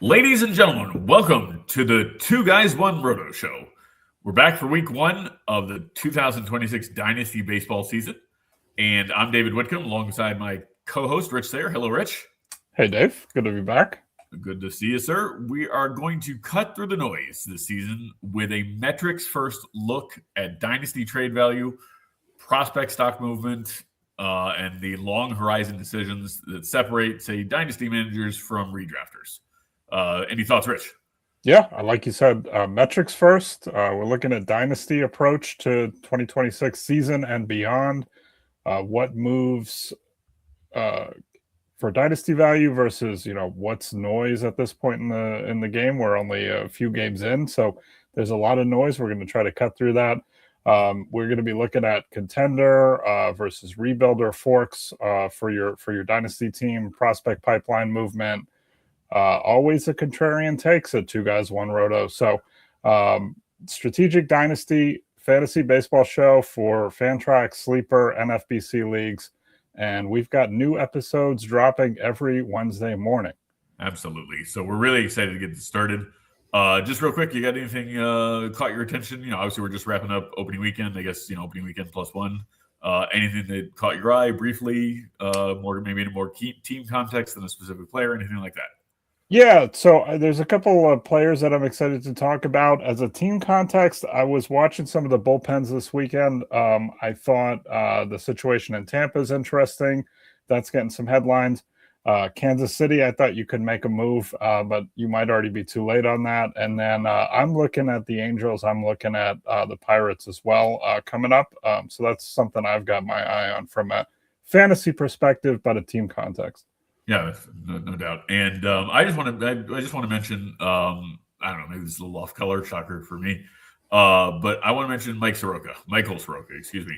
Ladies and gentlemen, welcome to the Two Guys One Roto Show. We're back for week one of the 2026 Dynasty baseball season. And I'm David Whitcomb alongside my co-host, Rich Sayre. Hello, Rich. Hey, Dave. Good to be back. Good to see you, sir. We are going to cut through the noise this season with a metrics-first look at Dynasty trade value, prospect stock movement, and the long horizon decisions that separate, say, Dynasty managers from redrafters. Any thoughts, Rich? Yeah, like you said, metrics first. We're looking at Dynasty approach to 2026 season and beyond. What moves for Dynasty value versus, what's noise at this point in the game. We're only a few games in, so there's a lot of noise. We're going to try to cut through that. We're going to be looking at contender versus rebuilder forks for your Dynasty team, prospect pipeline movement. Always a contrarian takes at Two Guys One Roto. So strategic Dynasty fantasy baseball show for Fantrax, Sleeper, NFBC leagues. And we've got new episodes dropping every Wednesday morning. Absolutely. So we're really excited to get this started. Just real quick, you got anything caught your attention? Obviously we're just wrapping up opening weekend. I guess, opening weekend plus one. Anything that caught your eye briefly, maybe in a more team context than a specific player, anything like that? Yeah, so there's a couple of players that I'm excited to talk about. As a team context, I was watching some of the bullpens this weekend. I thought the situation in Tampa is interesting. That's getting some headlines. Kansas City, I thought you could make a move, but you might already be too late on that. And then I'm looking at the Angels. I'm looking at the Pirates as well coming up. So that's something I've got my eye on from a fantasy perspective, but a team context. Yeah, no doubt. And I just want to mention, I don't know, maybe this is a little off color, shocker for me, but I want to mention Michael Soroka, excuse me.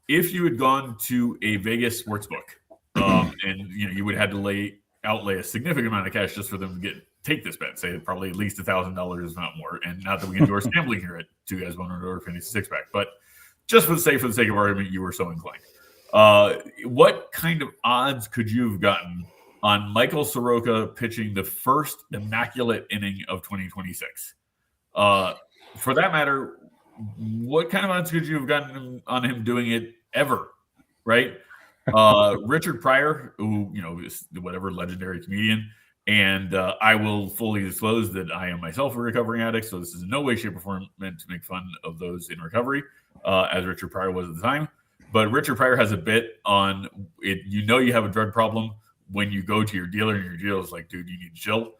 If you had gone to a Vegas sportsbook, and you would have had to outlay a significant amount of cash just for them to take this bet, say probably at least $1,000, if not more. And not that we endorse gambling here at Two Guys One Roto or Fantasy Six Pack, but just for the sake of argument, you were so inclined. What kind of odds could you have gotten on Michael Soroka pitching the first immaculate inning of 2026? For that matter, what kind of odds could you have gotten on him doing it ever? Right? Richard Pryor, who is whatever legendary comedian, and I will fully disclose that I am myself a recovering addict, so this is in no way, shape, or form meant to make fun of those in recovery, as Richard Pryor was at the time. But Richard Pryor has a bit on it. You have a drug problem when you go to your dealer, and your dealer is like, dude, you need to chill.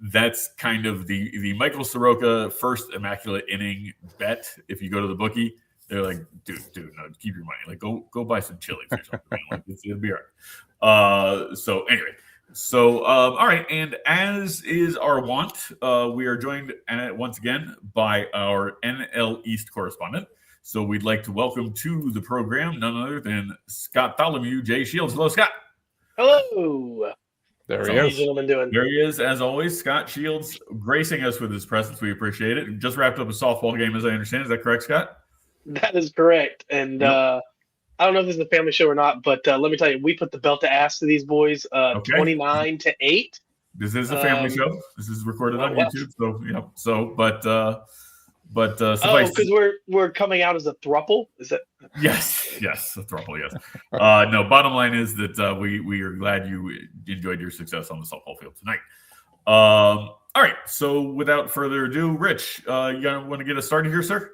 That's kind of the Michael Soroka first immaculate inning bet. If you go to the bookie, they're like, dude, no, keep your money. Like, go buy some chilies or something. Like, it'll be all right. So anyway, all right. And as is our want, we are joined once again by our NL East correspondent. So we'd like to welcome to the program none other than Scott Tholomew, Jay Shields. Hello, Scott. Hello. There he is. How are you gentlemen doing? There he is, as always. Scott Shields gracing us with his presence. We appreciate it. Just wrapped up a softball game, as I understand. Is that correct, Scott? That is correct. And I don't know if this is a family show or not, but let me tell you, we put the belt to ass to these boys 29-8. This is a family show. This is recorded on YouTube. Because we're coming out as a throuple? Is that? Yes, a throuple, yes. No, bottom line is that we are glad you enjoyed your success on the softball field tonight. All right, so without further ado, Rich, you want to get us started here, sir?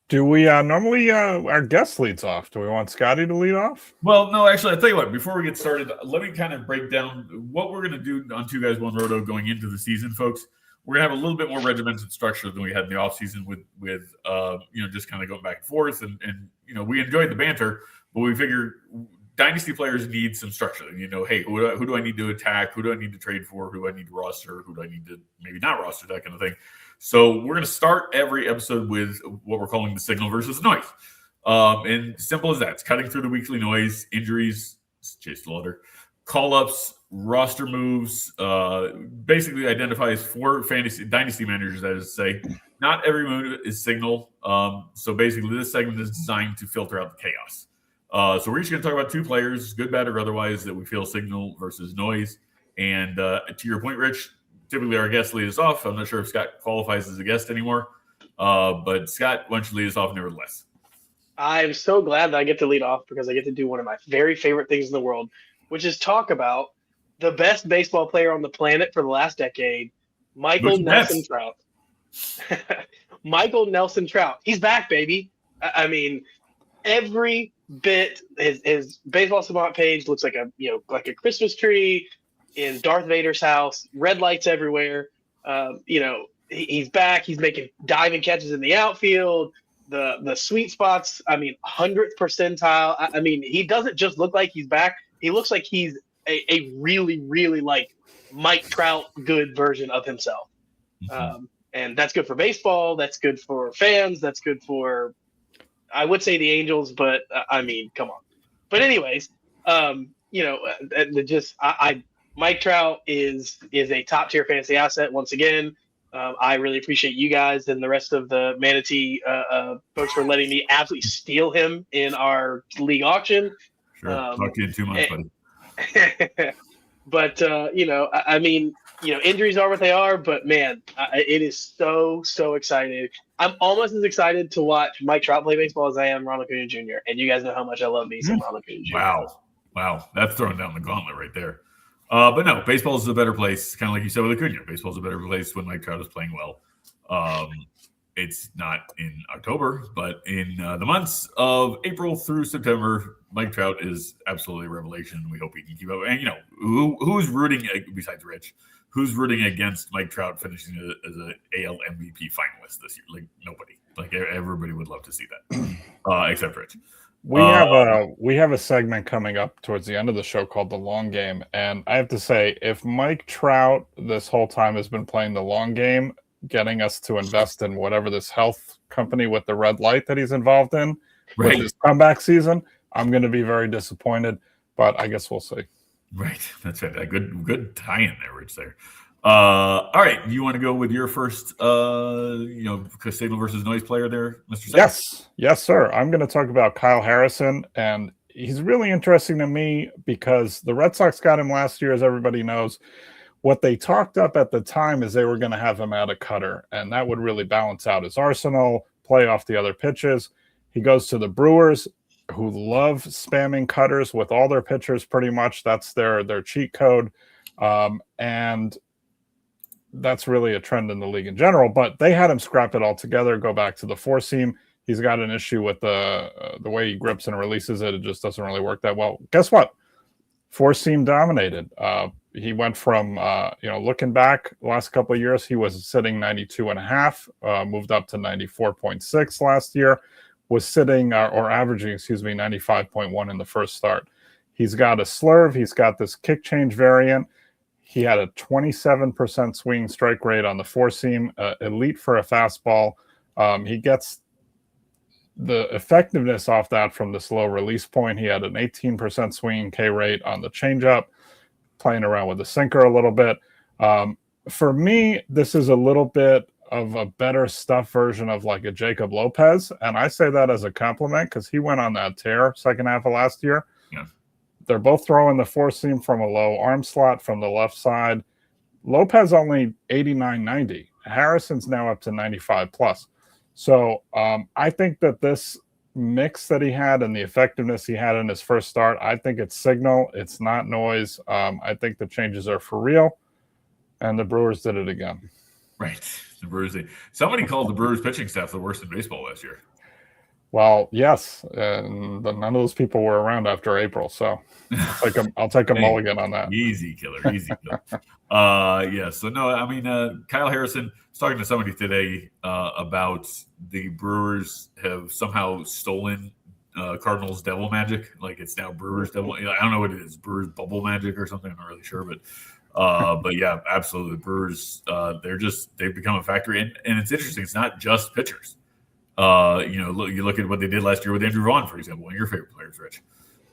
Do we normally our guest leads off? Do we want Scotty to lead off? Well, no, actually, I'll tell you what. Before we get started, let me kind of break down what we're going to do on Two Guys One Roto going into the season, folks. We're going to have a little bit more regimented structure than we had in the offseason with just kind of going back and forth. And we enjoyed the banter, but we figured Dynasty players need some structure. Hey, who do I need to attack? Who do I need to trade for? Who do I need to roster? Who do I need to maybe not roster? That kind of thing. So we're going to start every episode with what we're calling the signal versus noise. And simple as that. It's cutting through the weekly noise, injuries, Chase Slaughter, call-ups, roster moves, basically identifies four fantasy dynasty managers, that is to say. Not every move is signal. So basically this segment is designed to filter out the chaos. So we're just going to talk about two players, good, bad, or otherwise, that we feel signal versus noise. And to your point, Rich, typically our guests lead us off. I'm not sure if Scott qualifies as a guest anymore. But Scott, why don't you lead us off nevertheless? I'm so glad that I get to lead off because I get to do one of my very favorite things in the world, which is talk about the best baseball player on the planet for the last decade, Michael Nelson Trout. Michael Nelson Trout. He's back, baby. I mean, every bit his baseball savant page looks like a Christmas tree in Darth Vader's house. Red lights everywhere. He's back. He's making diving catches in the outfield. The sweet spots. I mean, 100th percentile. I mean, he doesn't just look like he's back. He looks like he's a really, really like Mike Trout good version of himself. Mm-hmm. And that's good for baseball. That's good for fans. That's good for, I would say, the Angels, but I mean, come on. But anyways, Mike Trout is a top tier fantasy asset once again. I really appreciate you guys and the rest of the Manatee folks for letting me absolutely steal him in our league auction. Sure, talk to you in 2 months, buddy. But I mean, injuries are what they are. But man, it is so exciting. I'm almost as excited to watch Mike Trout play baseball as I am Ronald Acuna Jr. And you guys know how much I love me some Ronald Acuna Jr. Wow, that's throwing down the gauntlet right there. But no, baseball is a better place, kind of like you said with Acuna. Baseball is a better place when Mike Trout is playing well. It's not in October, but in the months of April through September, Mike Trout is absolutely a revelation. We hope he can keep up. And, who's rooting, besides Rich, who's rooting against Mike Trout finishing as an AL MVP finalist this year? Like, nobody. Like, everybody would love to see that, except Rich. We have a segment coming up towards the end of the show called The Long Game. And I have to say, if Mike Trout this whole time has been playing the long game, getting us to invest in whatever this health company with the red light that he's involved in with his comeback season, I'm going to be very disappointed, but I guess we'll see. Right. That's it. A good tie-in there, Rich, there. All right. You want to go with your first, signal versus noise player there, Mr. Sayre? Yes, sir. I'm going to talk about Kyle Harrison, and he's really interesting to me because the Red Sox got him last year, as everybody knows. What they talked up at the time is they were going to have him at a cutter, and that would really balance out his arsenal, play off the other pitches. He goes to the Brewers, who love spamming cutters with all their pitchers pretty much. That's their cheat code, and that's really a trend in the league in general. But they had him scrap it all together, go back to the four-seam. He's got an issue with the way he grips and releases it. It just doesn't really work that well. Guess what? Four-seam dominated. He went from, looking back the last couple of years, he was sitting 92.5, moved up to 94.6 last year, was sitting or averaging, 95.1 in the first start. He's got a slurve. He's got this kick change variant. He had a 27% swinging strike rate on the four-seam, elite for a fastball. He gets the effectiveness off that from this low release point. He had an 18% swinging K rate on the changeup, playing around with the sinker a little bit. For me, this is a little bit of a better stuff version of like a Jacob Lopez. And I say that as a compliment because he went on that tear second half of last year. Yeah. They're both throwing the four seam from a low arm slot from the left side. Lopez only 89, 90. Harrison's now up to 95 plus. So I think that this mix that he had and the effectiveness he had in his first start, I think it's signal. It's not noise. I think the changes are for real. And the Brewers did it again. Right. The Brewers. Somebody called the Brewers pitching staff the worst in baseball last year. Well, yes. And none of those people were around after April. So I'll take a mulligan on that. Easy killer. Yeah. So, no, I mean, Kyle Harrison was talking to somebody today about the Brewers have somehow stolen Cardinals devil magic. Like it's now Brewers devil. I don't know what it is. Brewers bubble magic or something. I'm not really sure, but yeah, absolutely. The Brewers, they've become a factory. And it's interesting. It's not just pitchers. You look at what they did last year with Andrew Vaughn, for example, one of your favorite players, Rich.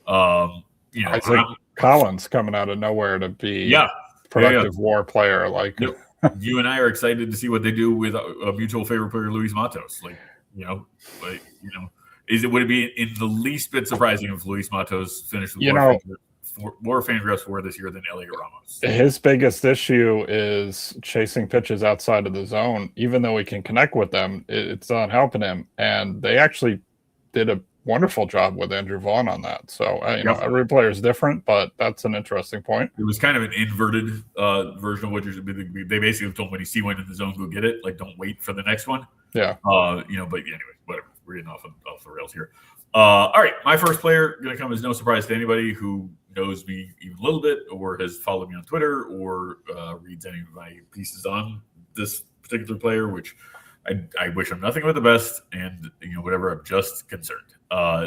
Isaac Collins coming out of nowhere to be productive WAR player. Like you and I are excited to see what they do with a mutual favorite player, Luis Matos. Would it be in the least bit surprising if Luis Matos finished with more Fantrax for this year than Elliot Ramos. His biggest issue is chasing pitches outside of the zone. Even though he can connect with them, it's not helping him. And they actually did a wonderful job with Andrew Vaughn on that. So, every player is different, but that's an interesting point. It was kind of an inverted version of what they basically told him when you see one in the zone, go get it. Like, don't wait for the next one. Yeah. But anyway, whatever. We're getting off the rails here. All right. My first player going to come as no surprise to anybody who knows me even a little bit or has followed me on Twitter or reads any of my pieces on this particular player, which I wish him nothing but the best and, whatever, I'm just concerned.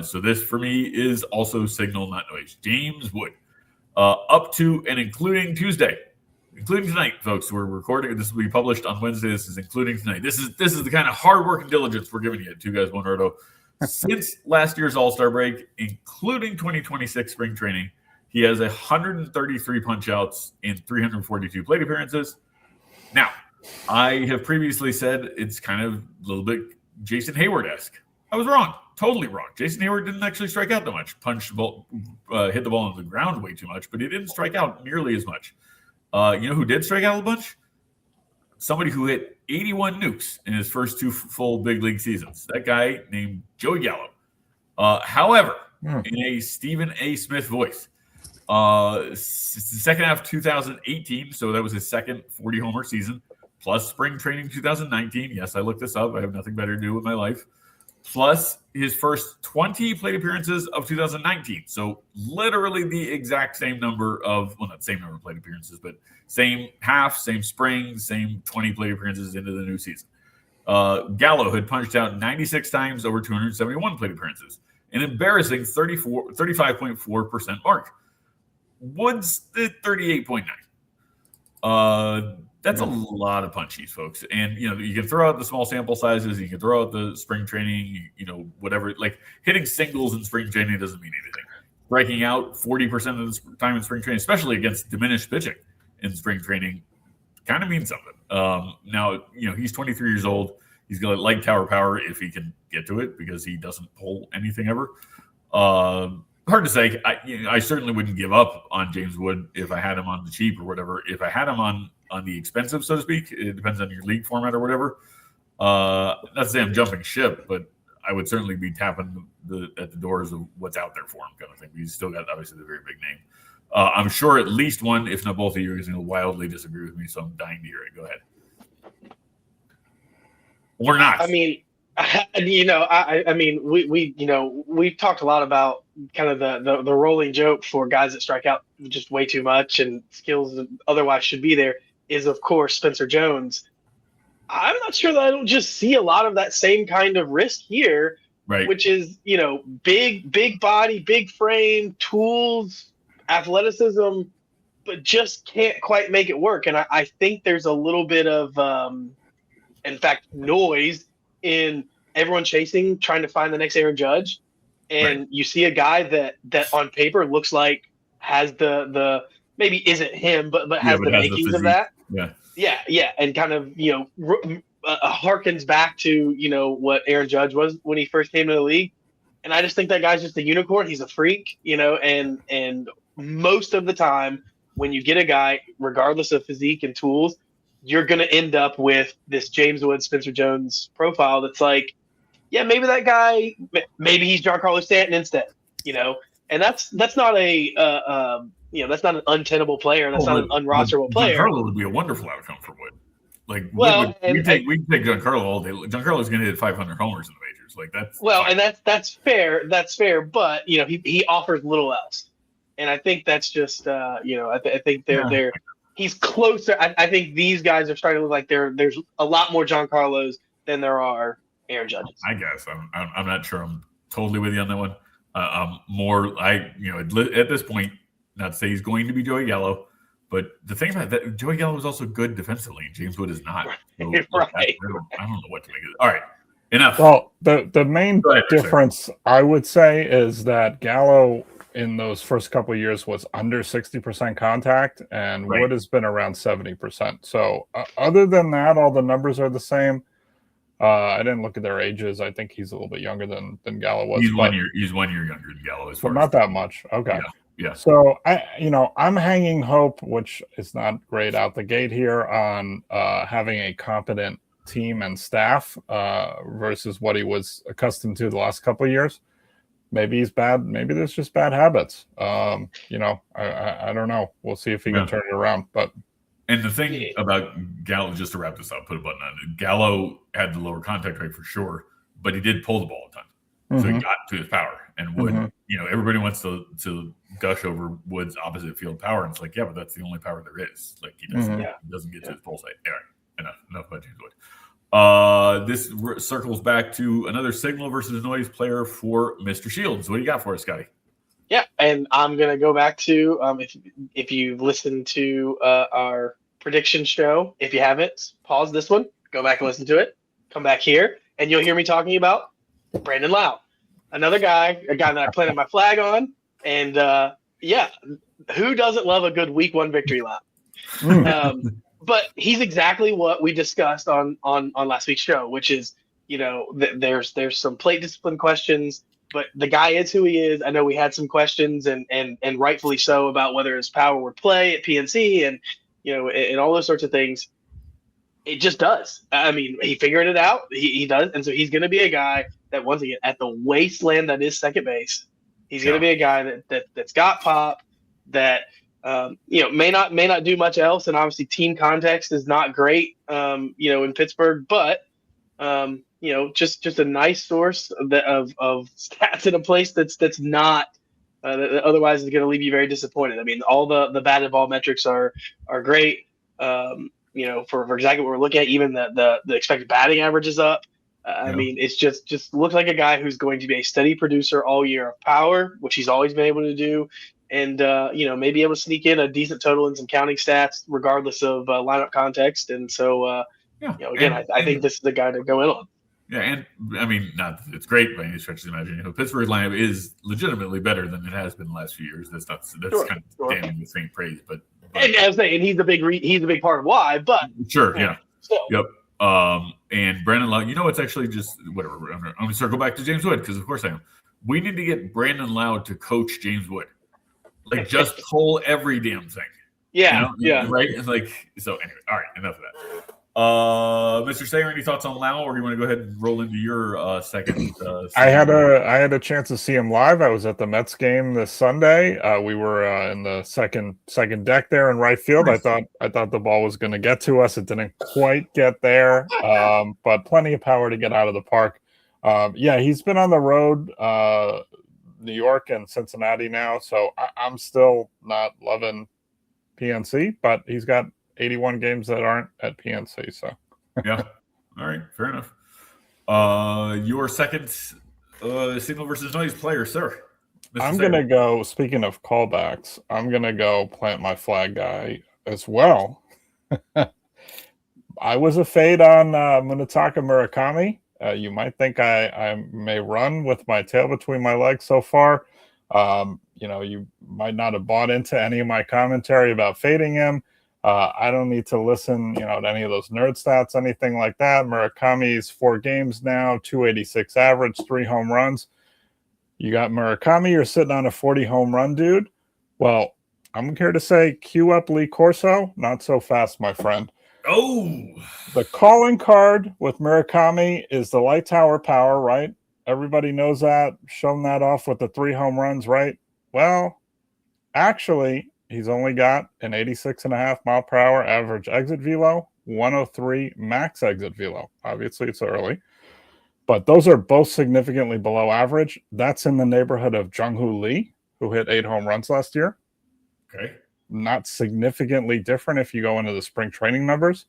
So this for me is also signal, not noise. James Wood, up to and including Tuesday, including tonight, folks. We're recording. This will be published on Wednesday. This is including tonight. This is the kind of hard work and diligence we're giving you, Two Guys, One Roto. Since last year's All-Star break, including 2026 spring training, he has 133 punch-outs in 342 plate appearances. Now, I have previously said it's kind of a little bit Jason Hayward-esque. I was wrong. Totally wrong. Jason Hayward didn't actually strike out that much. Punched the ball, hit the ball on the ground way too much, but he didn't strike out nearly as much. You know who did strike out a bunch? Somebody who hit 81 nukes in his first two full big league seasons. That guy named Joey Gallo. However, in a Stephen A. Smith voice, the second half of 2018, so that was his second 40-homer season, plus spring training 2019. Yes, I looked this up. I have nothing better to do with my life. Plus his first 20 plate appearances of 2019. So literally the exact same number of, well, not same number of plate appearances, but same half, same spring, same 20 plate appearances into the new season. Gallo had punched out 96 times over 271 plate appearances, an embarrassing 35.4% mark. Wood's the 38.9. That's a lot of punchies, folks. And, you can throw out the small sample sizes. You can throw out the spring training, whatever. Like, hitting singles in spring training doesn't mean anything. Striking out 40% of the time in spring training, especially against diminished pitching in spring training, kind of means something. Now, he's 23 years old. He's got light tower power if he can get to it because he doesn't pull anything ever. Hard to say. I certainly wouldn't give up on James Wood if I had him on the cheap or whatever. If I had him on the expensive, so to speak, it depends on your league format or whatever. Not to say I'm jumping ship, but I would certainly be tapping at the doors of what's out there for him, kind of thing. He's still got obviously the very big name. I'm sure at least one, if not both of you, are going to wildly disagree with me, so I'm dying to hear it. Go ahead. Or not. I mean, we've talked a lot about kind of the rolling joke for guys that strike out just way too much and skills that otherwise should be there is, of course, Spencer Jones. I'm not sure that I don't just see a lot of that same kind of risk here, right? Which is, big body, big frame, tools, athleticism, but just can't quite make it work. And I think there's a little bit of, in fact, noise in everyone trying to find the next Aaron Judge. And you see a guy that on paper looks like has the maybe isn't him, but has the makings of that. Yeah. And kind of, harkens back to, what Aaron Judge was when he first came to the league. And I just think that guy's just a unicorn. He's a freak, and most of the time when you get a guy, regardless of physique and tools, you're going to end up with this James Wood, Spencer Jones profile that's like, yeah, maybe that guy, maybe he's Giancarlo Stanton instead, and that's not that's not an untenable player. That's not an unrosterable player. Giancarlo would be a wonderful outcome for Wood. Like, we take Giancarlo all day. Giancarlo's going to hit 500 homers in the majors. Like, that's fine. And that's fair. That's fair. But he offers little else, and I think that's just I think they're he's closer. I think these guys are starting to look like there's a lot more Giancarlos than there are Aaron Judges. I guess I'm not sure. I'm totally with you on that one. At this point, not to say he's going to be Joey Gallo, but the thing about that, Joey Gallo is also good defensively, and James Wood is not. So, right. I don't know what to make of it. All right, enough. Well, the main difference I would say is that Gallo in those first couple of years was under 60% contact, and Wood has been around 70%. So other than that, all the numbers are the same. I didn't look at their ages. I think he's a little bit younger than Gallo was. He's 1 year younger than Gallo. But not that much. Okay. Yeah. So I'm hanging hope, which is not great out the gate here, on having a competent team and staff versus what he was accustomed to the last couple of years. Maybe he's bad. Maybe there's just bad habits. I don't know. We'll see if he can turn it around. And the thing about Gallo, just to wrap this up, put a button on it. Gallo had the lower contact rate for sure, but he did pull the ball a ton. So he got to his power. And Wood, everybody wants to gush over Wood's opposite field power. And it's like, yeah, but that's the only power there is. Like, he doesn't get to his pull side. Anyway, enough about James Wood. This circles back to another signal versus noise player for Mr. Shields. What do you got for us, Scotty? Yeah, and I'm going to go back to, if you've listened to our prediction show, if you haven't, pause this one, go back and listen to it, come back here, and you'll hear me talking about Brandon Lau. Another guy, a guy that I planted my flag on, and who doesn't love a good week one victory lap? But he's exactly what we discussed on last week's show, which is, there's some plate discipline questions, but the guy is who he is. I know we had some questions and rightfully so about whether his power would play at PNC and, and all those sorts of things. It just does. I mean, he figured it out. He does. And so he's going to be a guy that, once again, at the wasteland that is second base, he's going to be a guy that's got pop, that, may not do much else. And obviously team context is not great, in Pittsburgh, but, just a nice source of stats in a place that's not, that otherwise is going to leave you very disappointed. I mean, all the batted ball metrics are great. For exactly what we're looking at, even the expected batting average is up. I mean, it's just looks like a guy who's going to be a steady producer all year of power, which he's always been able to do. And, maybe able to sneak in a decent total and some counting stats, regardless of lineup context. And so, I think this is the guy to go in on. Yeah, and I mean, not that it's great by any stretch of the imagination. Pittsburgh's lineup is legitimately better than it has been the last few years. That's kind of damning the same praise, but and as I say, and he's a big part of why. But sure, yeah, yep. And Brandon Lau, it's actually just whatever. I'm going to circle back to James Wood because of course I am. We need to get Brandon Lau to coach James Wood, like just pull every damn thing. Yeah, right. It's like so. Anyway, all right, enough of that. Mr. Sayre, any thoughts on Lau, or do you want to go ahead and roll into your second? I had a chance to see him live. I was at the Mets game this Sunday. We were in the second deck there in right field. Nice. I thought the ball was going to get to us. It didn't quite get there, but plenty of power to get out of the park. He's been on the road, New York and Cincinnati now, so I'm still not loving PNC, but he's got 81 games that aren't at PNC. So yeah, all right, fair enough. Your second signal versus noise player, sir. I'm gonna go. Speaking of callbacks, I'm gonna go plant my flag guy as well. I was a fade on Munetaka Murakami. You might think I may run with my tail between my legs so far. You might not have bought into any of my commentary about fading him. I don't need to listen, to any of those nerd stats, anything like that. Murakami's 4 games now, 286 average, 3 home runs. You got Murakami, you're sitting on a 40 home run dude. Well, I'm here to say, cue up Lee Corso. Not so fast, my friend. Oh, the calling card with Murakami is the light tower power, right? Everybody knows that. Shown that off with the 3 home runs, right? Well, actually, he's only got an 86.5 mile per hour average exit velo, 103 max exit velo. Obviously, it's early, but those are both significantly below average. That's in the neighborhood of Jung-Hoo Lee, who hit 8 home runs last year. Okay. Not significantly different if you go into the spring training numbers.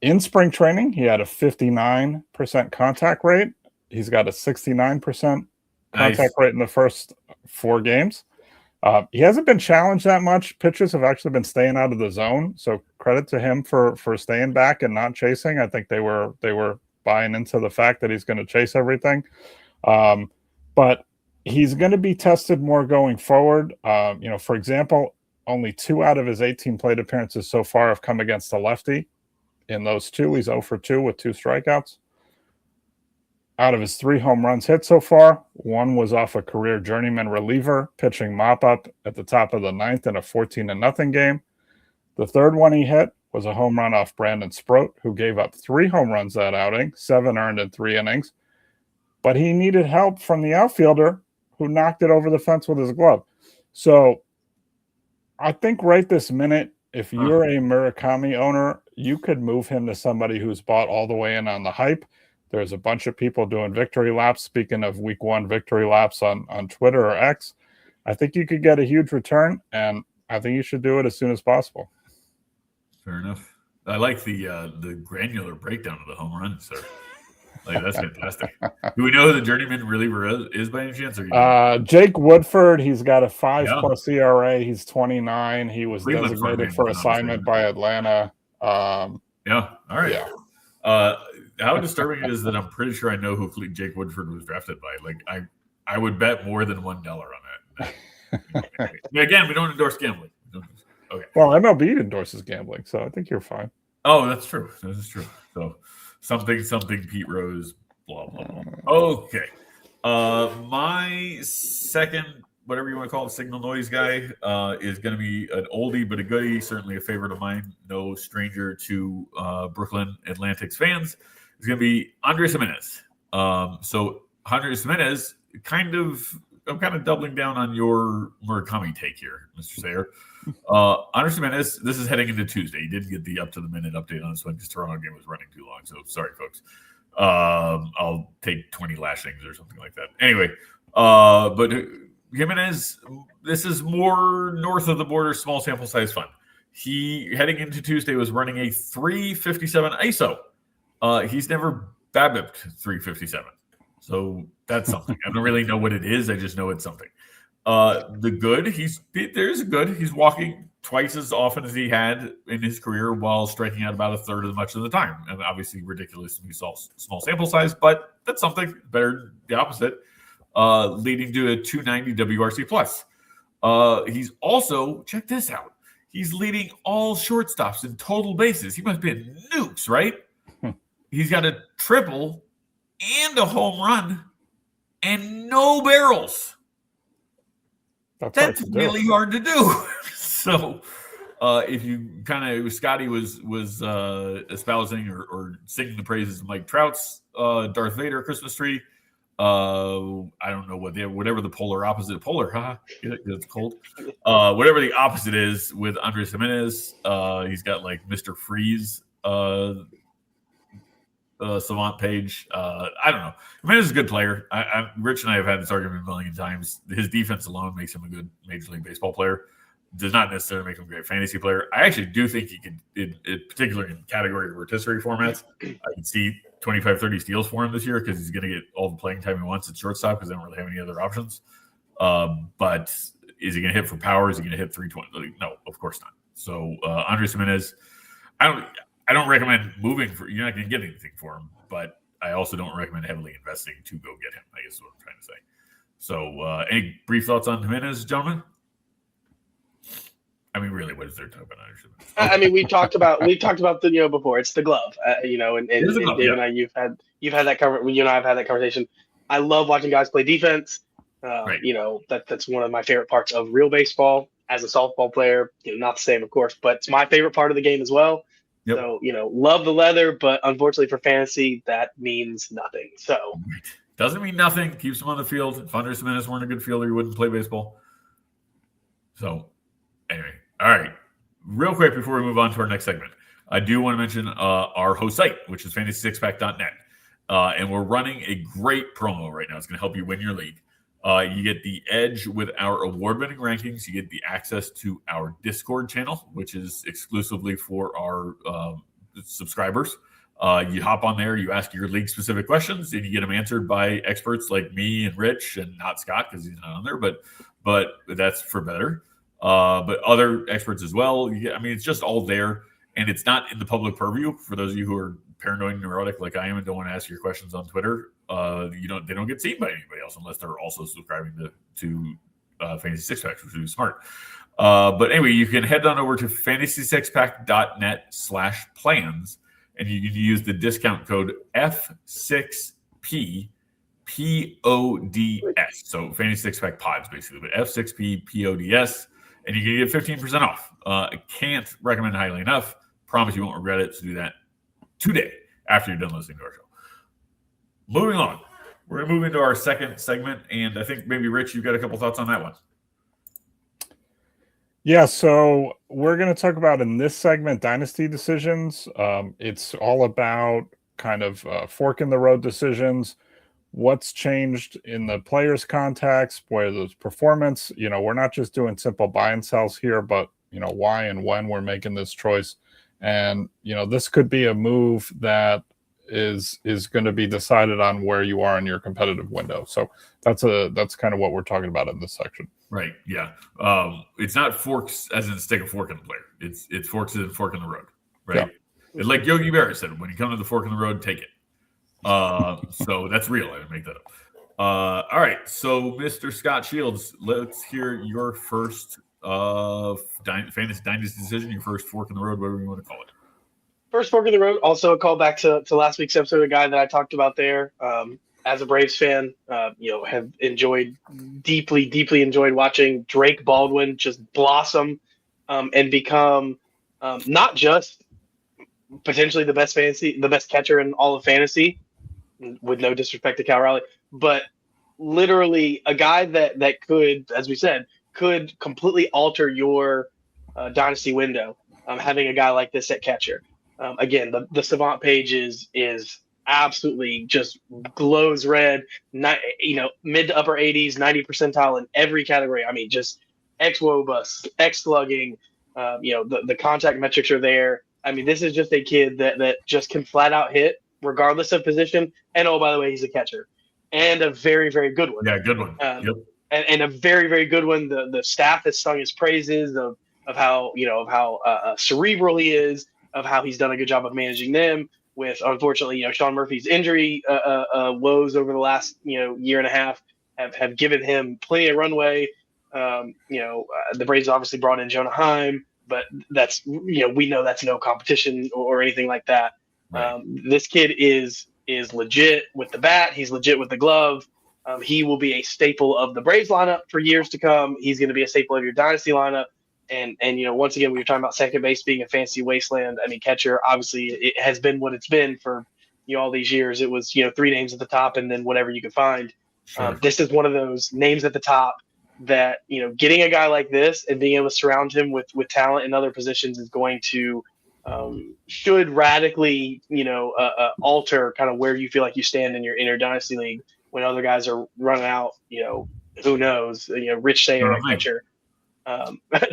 In spring training, he had a 59% contact rate. He's got a 69% contact rate in the first 4 games. He hasn't been challenged that much. Pitchers have actually been staying out of the zone, so credit to him for staying back and not chasing. I think they were buying into the fact that he's going to chase everything. But he's going to be tested more going forward. For example, only 2 out of his 18 plate appearances so far have come against a lefty. In those 2, he's 0 for 2 with 2 strikeouts. out of his 3 home runs hit so far, 1 was off a career journeyman reliever pitching mop-up at the top of the 9th in a 14-0 game. The 3rd one he hit was a home run off Brandon Sproat, who gave up 3 home runs that outing, 7 earned in 3 innings. But he needed help from the outfielder who knocked it over the fence with his glove. So I think right this minute, if you're a Murakami owner, you could move him to somebody who's bought all the way in on the hype. There's a bunch of people doing victory laps. Speaking of week 1 victory laps on Twitter or X, I think you could get a huge return, and I think you should do it as soon as possible. Fair enough. I like the granular breakdown of the home run, sir. Like, that's fantastic. Do we know who the journeyman reliever is by any chance? Jake Woodford. He's got a 5+ ERA. He's 29. He was designated for assignment by Atlanta. All right. Yeah. How disturbing it is that I'm pretty sure I know who Jake Woodford was drafted by. Like, I would bet more than $1 on that. Again, we don't endorse gambling. Okay. Well, MLB endorses gambling, so I think you're fine. Oh, that's true. That is true. So something Pete Rose, blah, blah, blah. Okay. My second, whatever you want to call it, signal noise guy, is going to be an oldie but a goodie, certainly a favorite of mine, no stranger to Brooklyn Atlantics fans. It's going to be Andres Gimenez. So Andres Gimenez, I'm kind of doubling down on your Murakami take here, Mr. Sayre. Andres Gimenez, this is heading into Tuesday. He didn't get the up-to-the-minute update on this one because Toronto game was running too long. So sorry, folks. I'll take 20 lashings or something like that. Anyway, but Gimenez, this is more north of the border, small sample size fun. He, heading into Tuesday, was running a 357 ISO. He's never BABIP'd 357. So that's something. I don't really know what it is. I just know it's something. The good, there's good. He's walking twice as often as he had in his career while striking out about a third as much of the time. And obviously ridiculously small sample size, but that's something better than the opposite, leading to a 290 WRC plus. He's also, check this out, he's leading all shortstops in total bases. He must be in nukes, right? He's got a triple and a home run and no barrels. That's really hard to do. So if you kind of, Scotty was espousing or singing the praises of Mike Trout's Darth Vader Christmas tree. I don't know whatever the polar opposite, it's cold. Whatever the opposite is with Andres Gimenez, he's got like Mr. Freeze savant page. I don't know. Gimenez is a good player. Rich and I have had this argument a million times. His defense alone makes him a good Major League Baseball player. Does not necessarily make him a great fantasy player. I actually do think he could, particularly in category or rotisserie formats, I can see 25, 30 steals for him this year because he's going to get all the playing time he wants at shortstop because they don't really have any other options. But is he going to hit for power? Is he going to hit 320? No, of course not. So Andres Gimenez, I don't recommend moving you're not going to get anything for him, but I also don't recommend heavily investing to go get him, I guess is what I'm trying to say. So any brief thoughts on Gimenez, gentlemen? I mean, really, what is there to talk about? I mean, we talked about the before. It's the glove, and Dave and I, you've had that cover. You and I have had that conversation. I love watching guys play defense. Right. That's one of my favorite parts of real baseball. As a softball player, not the same, of course, but it's my favorite part of the game as well. Yep. So love the leather, but unfortunately for fantasy, that means nothing. So doesn't mean nothing. Keeps him on the field. If Andres Gimenez weren't a good fielder, he wouldn't play baseball. So anyway. All right. Real quick before we move on to our next segment, I do want to mention our host site, which is fantasy6pack.net. And we're running a great promo right now. It's going to help you win your league. You get the edge with our award-winning rankings. You get the access to our Discord channel, which is exclusively for our subscribers. You hop on there, you ask your league-specific questions, and you get them answered by experts like me and Rich, and not Scott because he's not on there, but that's for better. But other experts as well. It's just all there, and it's not in the public purview. For those of you who are paranoid and neurotic like I am and don't want to ask your questions on Twitter, they don't get seen by anybody else unless they're also subscribing to Fantasy Six Pack, which is smart. But anyway, you can head on over to fantasy6pack.net/plans, and you can use the discount code F6 F6PPODS. So Fantasy Six Pack Pods, basically, but F6PPODS, and you can get 15% off. I can't recommend highly enough. Promise you won't regret it. So do that today after you're done listening to our show. Moving on, we're going to move into our second segment, and I think maybe Rich, you've got a couple thoughts on that one. Yeah, so we're going to talk about in this segment Dynasty Decisions. It's all about kind of fork in the road decisions. What's changed in the players' contacts, where there's performance. We're not just doing simple buy and sells here, but why and when we're making this choice. And this could be a move that is going to be decided on where you are in your competitive window. So that's kind of what we're talking about in this section. Right. Yeah. It's not forks as in stick a fork in the player. It's forks as in fork in the road. Right. Yeah. And like Yogi Berra said, when you come to the fork in the road, take it. So that's real. I didn't make that up. All right. So Mr. Scott Shields, let's hear your first Fantasy Dynasty decision, your first fork in the road, whatever you want to call it. First fork in the road, also a callback to last week's episode, a guy that I talked about there. As a Braves fan, have deeply enjoyed watching Drake Baldwin just blossom and become not just potentially the best catcher in all of fantasy, with no disrespect to Cal Raleigh, but literally a guy that could, as we said, could completely alter your dynasty window. Having a guy like this at catcher. Again, the Savant page is absolutely just glows red, mid to upper 80s, 90 percentile in every category. I mean, just X-Wobus, X-slugging, the contact metrics are there. I mean, this is just a kid that just can flat out hit regardless of position. And oh, by the way, he's a catcher and a very, very good one. Yeah, good one. Yep. And a very, very good one. The staff has sung his praises of how cerebral he is, of how he's done a good job of managing them. With, unfortunately, Sean Murphy's injury woes over the last year and a half have given him plenty of runway. The Braves obviously brought in Jonah Heim, but that's we know that's no competition or anything like that. Right. This kid is legit with the bat. He's legit with the glove. He will be a staple of the Braves lineup for years to come. He's going to be a staple of your dynasty lineup. And once again, we were talking about second base being a fancy wasteland. I mean, catcher, obviously, it has been what it's been for all these years. It was 3 names at the top and then whatever you could find. Sure. This is one of those names at the top that getting a guy like this and being able to surround him with talent in other positions is going to should radically alter kind of where you feel like you stand in your dynasty league when other guys are running out. Who knows? Rich Sayre at catcher.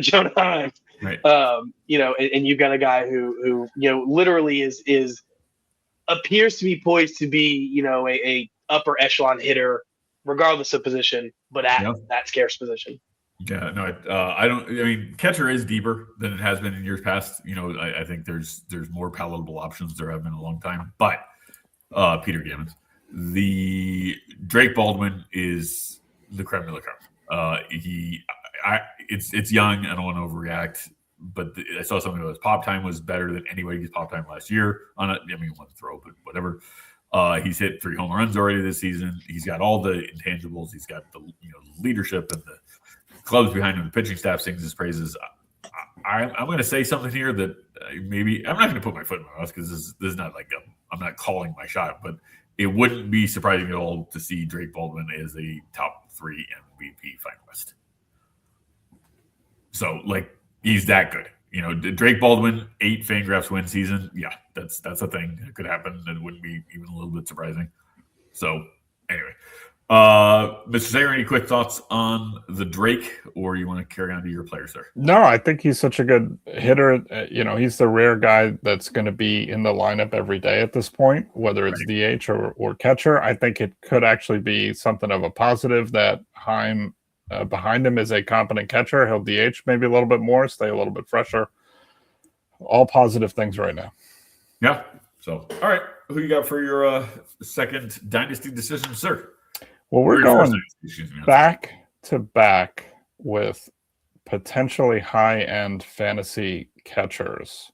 Jonah Heim, right. And you've got a guy who literally is appears to be poised to be a upper echelon hitter regardless of position, but at that scarce position. Yeah, no, I don't. I mean, catcher is deeper than it has been in years past. I think there's more palatable options there have been in a long time. But Peter Gammons, the Drake Baldwin is the creme de la creme. It's young. I don't want to overreact, but I saw something that was pop time was better than anybody's pop time last year. One throw, but whatever. He's hit 3 home runs already this season. He's got all the intangibles. He's got the leadership and the clubs behind him. The pitching staff sings his praises. I'm going to say something here that maybe I'm not going to put my foot in my mouth because this is not like I'm not calling my shot, but it wouldn't be surprising at all to see Drake Baldwin as a top 3 MVP finalist. So, he's that good. Drake Baldwin, 8 Fangraphs win season. Yeah, that's a thing. It could happen. It wouldn't be even a little bit surprising. So, anyway. Mr. Sayre, any quick thoughts on the Drake, or you want to carry on to your players there? No, I think he's such a good hitter. He's the rare guy that's going to be in the lineup every day at this point, whether it's right. DH or catcher. I think it could actually be something of a positive that Heim behind him is a competent catcher. He'll DH maybe a little bit more, stay a little bit fresher. All positive things right now. Yeah. So, all right. Who you got for your second dynasty decision, sir? Well, we're going back to back with potentially high-end fantasy catchers.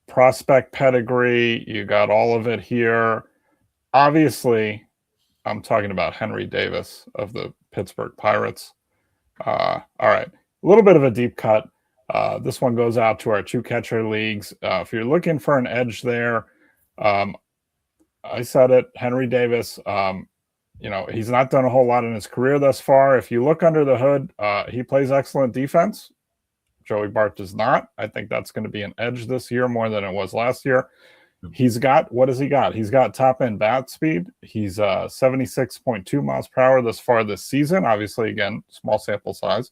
Prospect pedigree, you got all of it here. obviously, I'm talking about Henry Davis of the Pittsburgh Pirates. All right, a little bit of a deep cut. This one goes out to our 2-catcher leagues. If you're looking for an edge there, I said it, Henry Davis. He's not done a whole lot in his career thus far. If you look under the hood, he plays excellent defense. Joey Bart does not. I think that's going to be an edge this year more than it was last year. He's got, what has he got? He's got top end bat speed. He's 76.2 miles per hour thus far this season. Obviously, again, small sample size.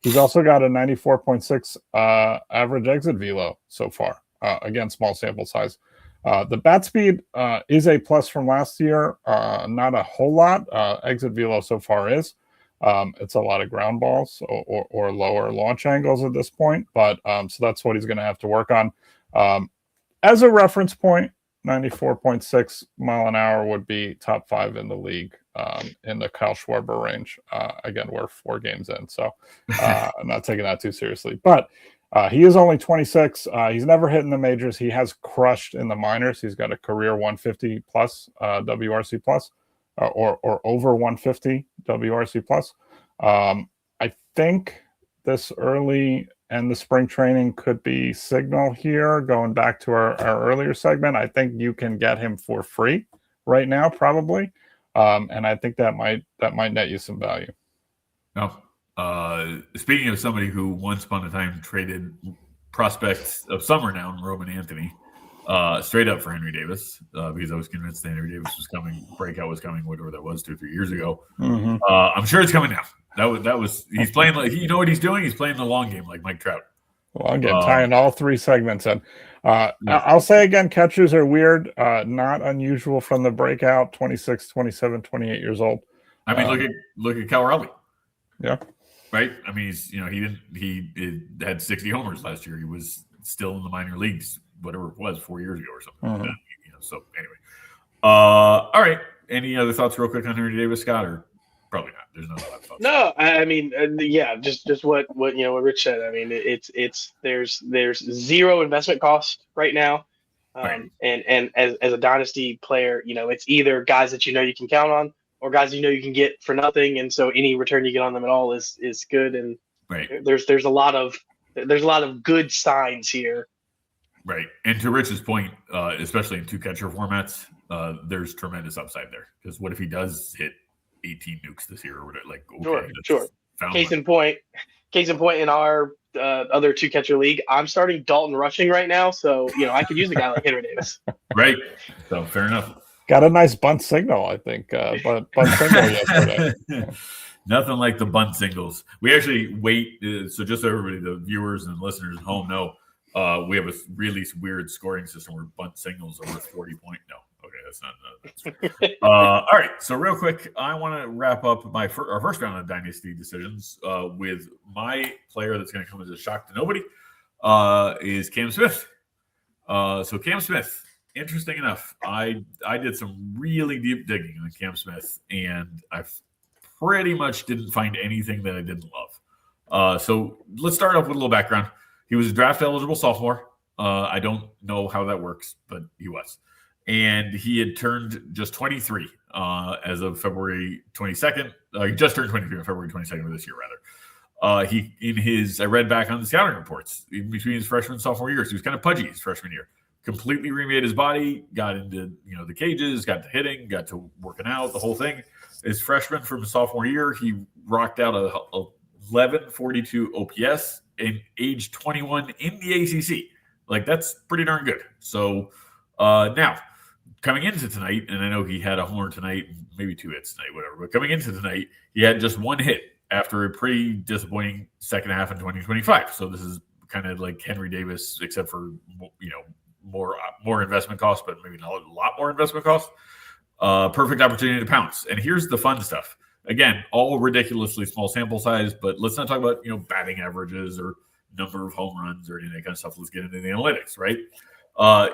He's also got a 94.6 average exit velo so far. Again, small sample size. The bat speed is a plus from last year. Not a whole lot. Exit velo so far is. It's a lot of ground balls or lower launch angles at this point. But so that's what he's going to have to work on. As a reference point, 94.6 mile an hour would be top 5 in the league in the Kyle Schwarber range. Again, we're 4 games in, so I'm not taking that too seriously. But he is only 26. He's never hit in the majors. He has crushed in the minors. He's got a career 150 plus WRC plus or over 150 WRC plus. I think this early and the spring training could be signal here. Going back to our earlier segment, I think you can get him for free right now, probably, and I think that might net you some value. No. Speaking of somebody who once upon a time traded prospects of some renown, Roman Anthony, straight up for Henry Davis, because I was convinced that Henry Davis was coming, breakout was coming, whatever that was 2 or 3 years ago. Mm-hmm. I'm sure it's coming now. That was he's playing like, you know what he's doing? He's playing the long game like Mike Trout. Long game, tying all 3 segments in. I'll say again, catchers are weird, not unusual from the breakout, 26, 27, 28 years old. I mean, look at Cal Raleigh. Yeah. Right. I mean, he had 60 homers last year. He was still in the minor leagues, whatever it was, 4 years ago or something. Mm-hmm. Like that, so anyway, all right. Any other thoughts, real quick, on Henry Davis, Scott? Or probably not. There's no other thoughts. No, I mean, yeah, just what Rich said. I mean, there's 0 investment cost right now, right. And as a dynasty player, it's either guys that you can count on, or guys you can get for nothing, and so any return you get on them at all is good. And right. there's a lot of good signs here. Right. And to Rich's point, especially in 2-catcher formats, there's tremendous upside there. Because what if he does hit 18 nukes this year or whatever? Like, okay, sure. Case in point, in our other 2-catcher league, I'm starting Dalton Rushing right now, so I could use a guy like Henry Davis. Right. So fair enough. Got a nice bunt signal, I think. Bunt signal yesterday. Nothing like the bunt singles. We actually wait. So just so everybody, the viewers and listeners at home know, we have a really weird scoring system where bunt singles are worth 40 points. No. Okay, that's not. All right. So real quick, I want to wrap up our first round of Dynasty Decisions with my player that's going to come as a shock to nobody is Cam Smith. So Cam Smith. Interesting enough, I did some really deep digging on Cam Smith, and I pretty much didn't find anything that I didn't love. So let's start off with a little background. He was a draft-eligible sophomore. I don't know how that works, but he was. And he had turned just 23 as of February 22nd. He just turned 23 on February 22nd of this year, rather. I read back on the scouting reports, in between his freshman and sophomore years, he was kind of pudgy his freshman year. Completely remade his body, got into the cages, got to hitting, got to working out, the whole thing. His freshman from sophomore year, he rocked out a 1142 OPS and age 21 in the ACC. Like, that's pretty darn good. So now, coming into tonight, and I know he had a homer tonight, maybe 2 hits tonight, whatever. But coming into tonight, he had just 1 hit after a pretty disappointing second half in 2025. So this is kind of like Henry Davis, except for more investment costs, but maybe not a lot more investment costs. Perfect opportunity to pounce. And here's the fun stuff. Again, all ridiculously small sample size, but let's not talk about batting averages or number of home runs or any of that kind of stuff. Let's get into the analytics, right?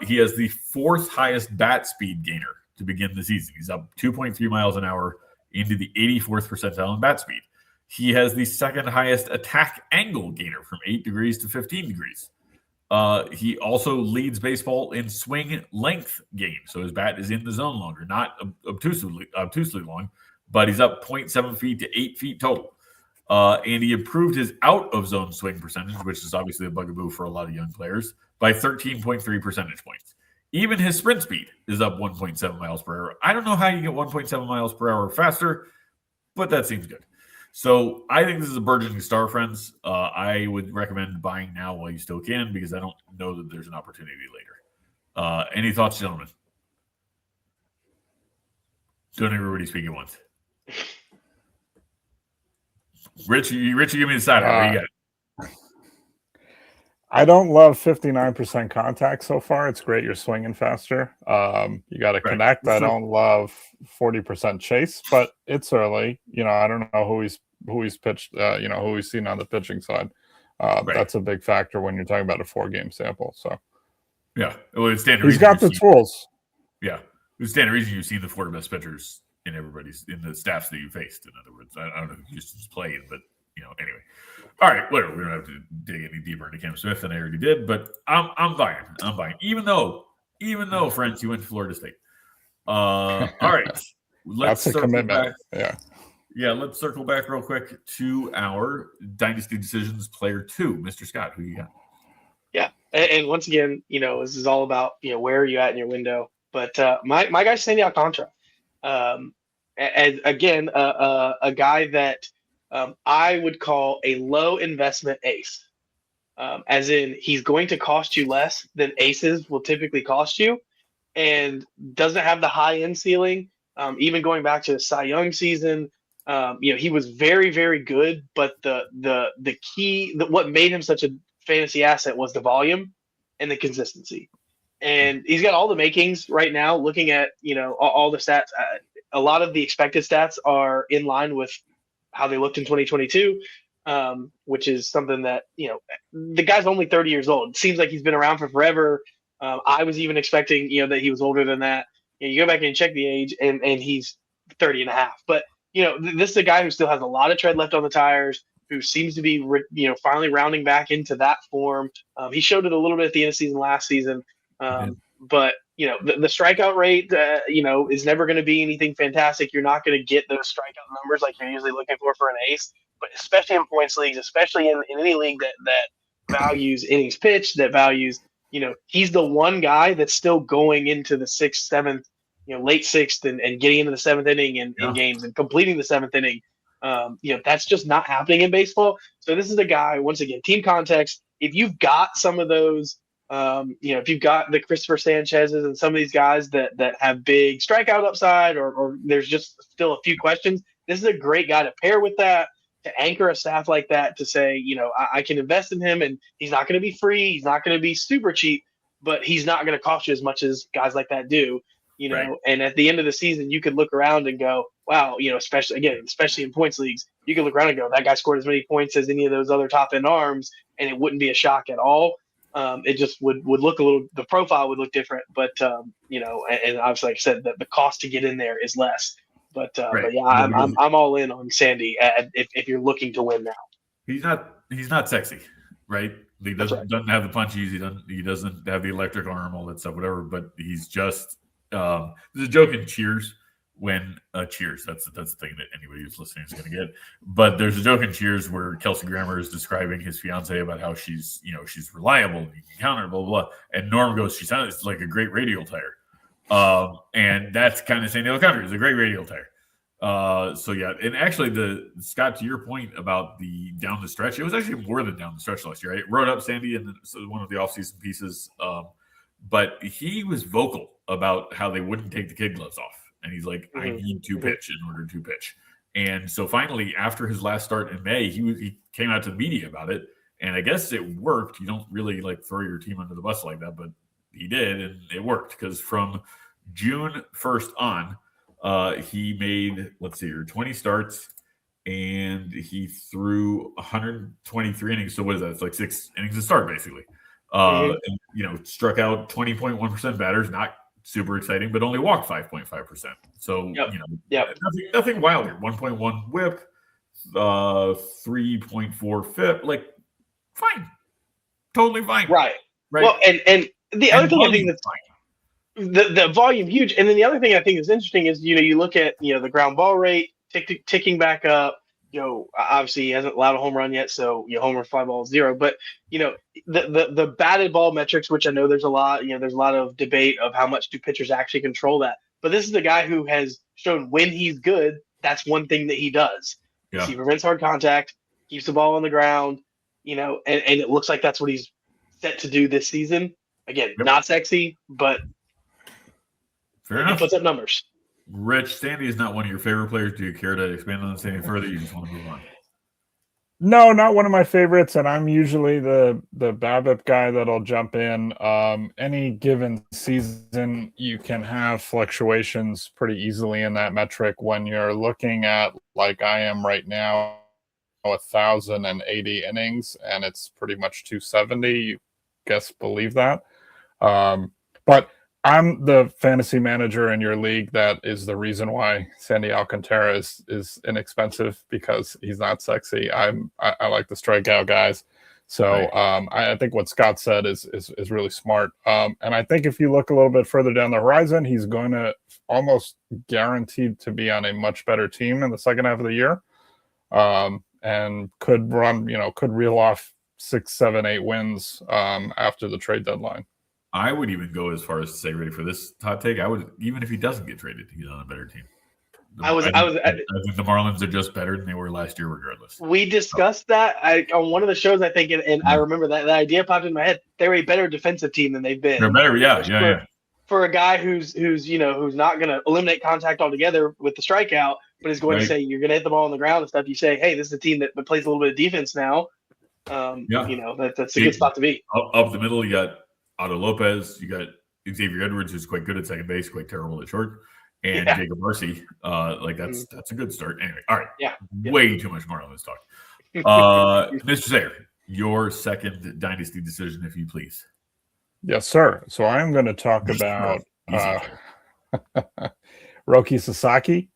He has the 4th highest bat speed gainer to begin the season. He's up 2.3 miles an hour into the 84th percentile in bat speed. He has the 2nd highest attack angle gainer from 8 degrees to 15 degrees. He also leads baseball in swing length games. So his bat is in the zone longer, not obtusely long, but he's up 0.7 feet to 8 feet total. And he improved his out of zone swing percentage, which is obviously a bugaboo for a lot of young players, by 13.3 percentage points. Even his sprint speed is up 1.7 miles per hour. I don't know how you get 1.7 miles per hour faster, but that seems good. So I think this is a burgeoning star, friends. I would recommend buying now while you still can, because I don't know that there's an opportunity later. Any thoughts, gentlemen? Don't everybody speak at once. Rich, give me the side. What you got? I don't love 59% contact so far. It's great you're swinging faster. You got to connect. I don't love 40% chase, but it's early. I don't know who he's pitched. Who he's seen on the pitching side. That's a big factor when you're talking about a 4-game sample. So yeah, well, it's standard. He's got the tools. Yeah, it's standard reason you've seen the 4 best pitchers in the staffs that you faced. In other words, I don't know if Houston's played, but anyway. All right, whatever. We don't have to dig any deeper into Cam Smith than I already did, but I'm buying. Even though, friends, you went to Florida State. All right, that's a commitment. Yeah. Let's circle back real quick to our Dynasty Decisions player 2, Mr. Scott. Who you got? Yeah, and once again, this is all about where are you at in your window. But my guy's Sandy Alcantara, and again, a guy that. I would call a low investment ace, as in he's going to cost you less than aces will typically cost you, and doesn't have the high end ceiling. Even going back to the Cy Young season, he was very, very good, but the key, what made him such a fantasy asset was the volume and the consistency. And he's got all the makings right now. Looking at all the stats, a lot of the expected stats are in line with how they looked in 2022, which is something that, the guy's only 30 years old. It seems like he's been around for forever. I was even expecting, that he was older than that. You go back and check the age and he's 30 and a half. But, this is a guy who still has a lot of tread left on the tires, who seems to be, finally rounding back into that form. He showed it a little bit at the end of season last season. But, the strikeout rate, is never going to be anything fantastic. You're not going to get those strikeout numbers like you're usually looking for an ace, but especially in points leagues, especially in any league that values innings pitched, that values, he's the one guy that's still going into the 6th, 7th, late 6th and getting into the 7th inning in games and completing the 7th inning. That's just not happening in baseball. So this is a guy, once again, team context. If you've got some of those, if you've got the Christopher Sanchez's and some of these guys that have big strikeout upside, or there's just still a few questions, this is a great guy to pair with that, to anchor a staff like that, to say, I can invest in him, and he's not going to be free. He's not going to be super cheap, but he's not going to cost you as much as guys like that do, and at the end of the season, you could look around and go, wow, especially in points leagues, you can look around and go, that guy scored as many points as any of those other top end arms, and it wouldn't be a shock at all. It just would look the profile would look different, but and obviously, like I said, the cost to get in there is less. But yeah, I'm all in on Sandy if you're looking to win now. He's not sexy, right? He doesn't have the punchies. He doesn't have the electric arm, all that stuff, whatever. But he's just there's a joke in Cheers when Cheers. That's the thing that anybody who's listening is going to get. But there's a joke in Cheers where Kelsey Grammer is describing his fiance about how she's reliable, and you can count her, blah, blah, blah. And Norm goes, she sounds like a great radial tire. And that's kind of Sandy Alcantara is a great radial tire. So yeah, and actually Scott, to your point about the down the stretch, it was actually more than down the stretch last year. I wrote up Sandy in one of the offseason pieces. But he was vocal about how they wouldn't take the kid gloves off. And he's like, I need to pitch in order to pitch. And so finally, after his last start in May, he came out to the media about it. And I guess it worked. You don't really throw your team under the bus like that, but he did. And it worked because from June 1st on, he made, 20 starts and he threw 123 innings. So what is that? It's like 6 innings a start, basically. And, struck out 20.1% batters, not super exciting, but only walked 5.5%. So, nothing wild here. 1.1 whip, 3.4 FIP, fine. Totally fine. Right. Right. Well, and the other thing I think that's fine. the volume huge, and then the other thing I think is interesting is you look at the ground ball rate ticking back up. Obviously he hasn't allowed a home run yet, so homer, fly ball, 0. But the batted ball metrics, which I know there's a lot of debate of how much do pitchers actually control that. But this is the guy who has shown when he's good, that's one thing that he does. Yeah. He prevents hard contact, keeps the ball on the ground, and it looks like that's what he's set to do this season. Again, not sexy, but fair enough. He puts up numbers. Rich, Sandy is not one of your favorite players. Do you care to expand on this any further? You just want to move on? No, not one of my favorites, and I'm usually the BABIP guy that'll jump in. Any given season, you can have fluctuations pretty easily in that metric when you're looking at, like I am right now, 1,080 innings, and it's pretty much 270. You believe that. But I'm the fantasy manager in your league. That is the reason why Sandy Alcantara is inexpensive, because he's not sexy. I like the strikeout guys. So I think what Scott said is really smart. And I think if you look a little bit further down the horizon, he's going to almost guaranteed to be on a much better team in the second half of the year, and could reel off 6, 7, 8 wins after the trade deadline. I would even go as far as to say, ready for this hot take, I would, even if he doesn't get traded, he's on a better team. I think the Marlins are just better than they were last year, regardless. We discussed that on one of the shows, I think, and I remember that idea popped in my head. They're a better defensive team than they've been. They're better, yeah. For a guy who's not going to eliminate contact altogether with the strikeout, but is going to say you're going to hit the ball on the ground and stuff. You say, hey, this is a team that plays a little bit of defense now. That's a good spot to be. Up the middle, you got Otto Lopez, you got Xavier Edwards, who's quite good at second base, quite terrible at short, and Jacob Marcy. That's a good start. Anyway, all right. Way too much Marlins talk. Mr. Sayre, your second dynasty decision, if you please. Yes, sir. So I am going to talk about Roki Sasaki.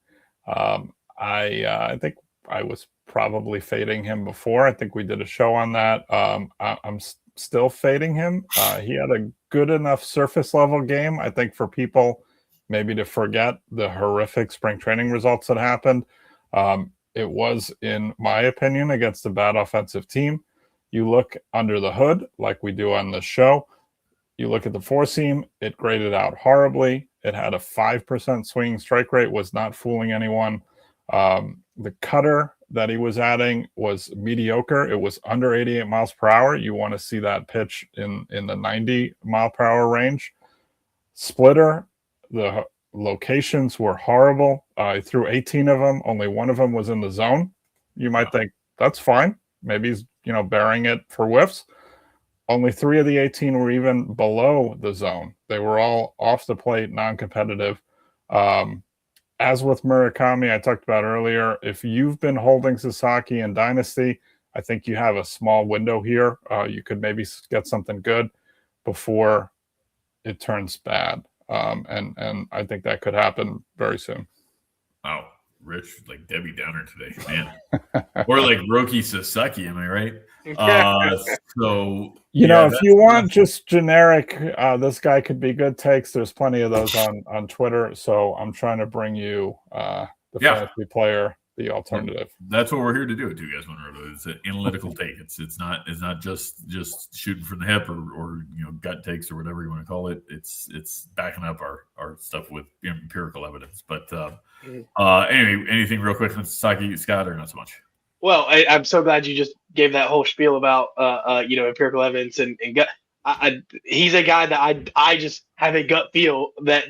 I think I was probably fading him before. I think we did a show on that. I'm still fading him. He had a good enough surface level game, I think, for people maybe to forget the horrific spring training results that happened. It was, in my opinion, against a bad offensive team. You look under the hood, like we do on the show. You look at the four seam, it graded out horribly. It had a 5% swinging strike rate, was not fooling anyone. The cutter that he was adding was mediocre. It was under 88 miles per hour. You want to see that pitch in the 90 mile per hour range. Splitter, the locations were horrible. I threw 18 of them. Only one of them was in the zone. You might think that's fine. Maybe he's bearing it for whiffs. Only 3 of the 18 were even below the zone. They were all off the plate, non-competitive. As with Murakami, I talked about earlier, if you've been holding Sasaki in Dynasty, I think you have a small window here. You could maybe get something good before it turns bad. And I think that could happen very soon. Wow. Rich, like Debbie Downer today, man. Or like Roki Sasaki, am I right? If you want just generic, this guy could be good takes, there's plenty of those on Twitter. So I'm trying to bring you the fantasy player, the alternative. That's what we're here to do at Two Guys One Roto. It's an analytical take. It's not just shooting from the hip or gut takes or whatever you want to call it. It's backing up our stuff with empirical evidence. But anyway, anything real quick on Sasaki, Scott, or not so much? Well, I'm so glad you just gave that whole spiel about empirical evidence and gut. He's a guy that I just have a gut feel that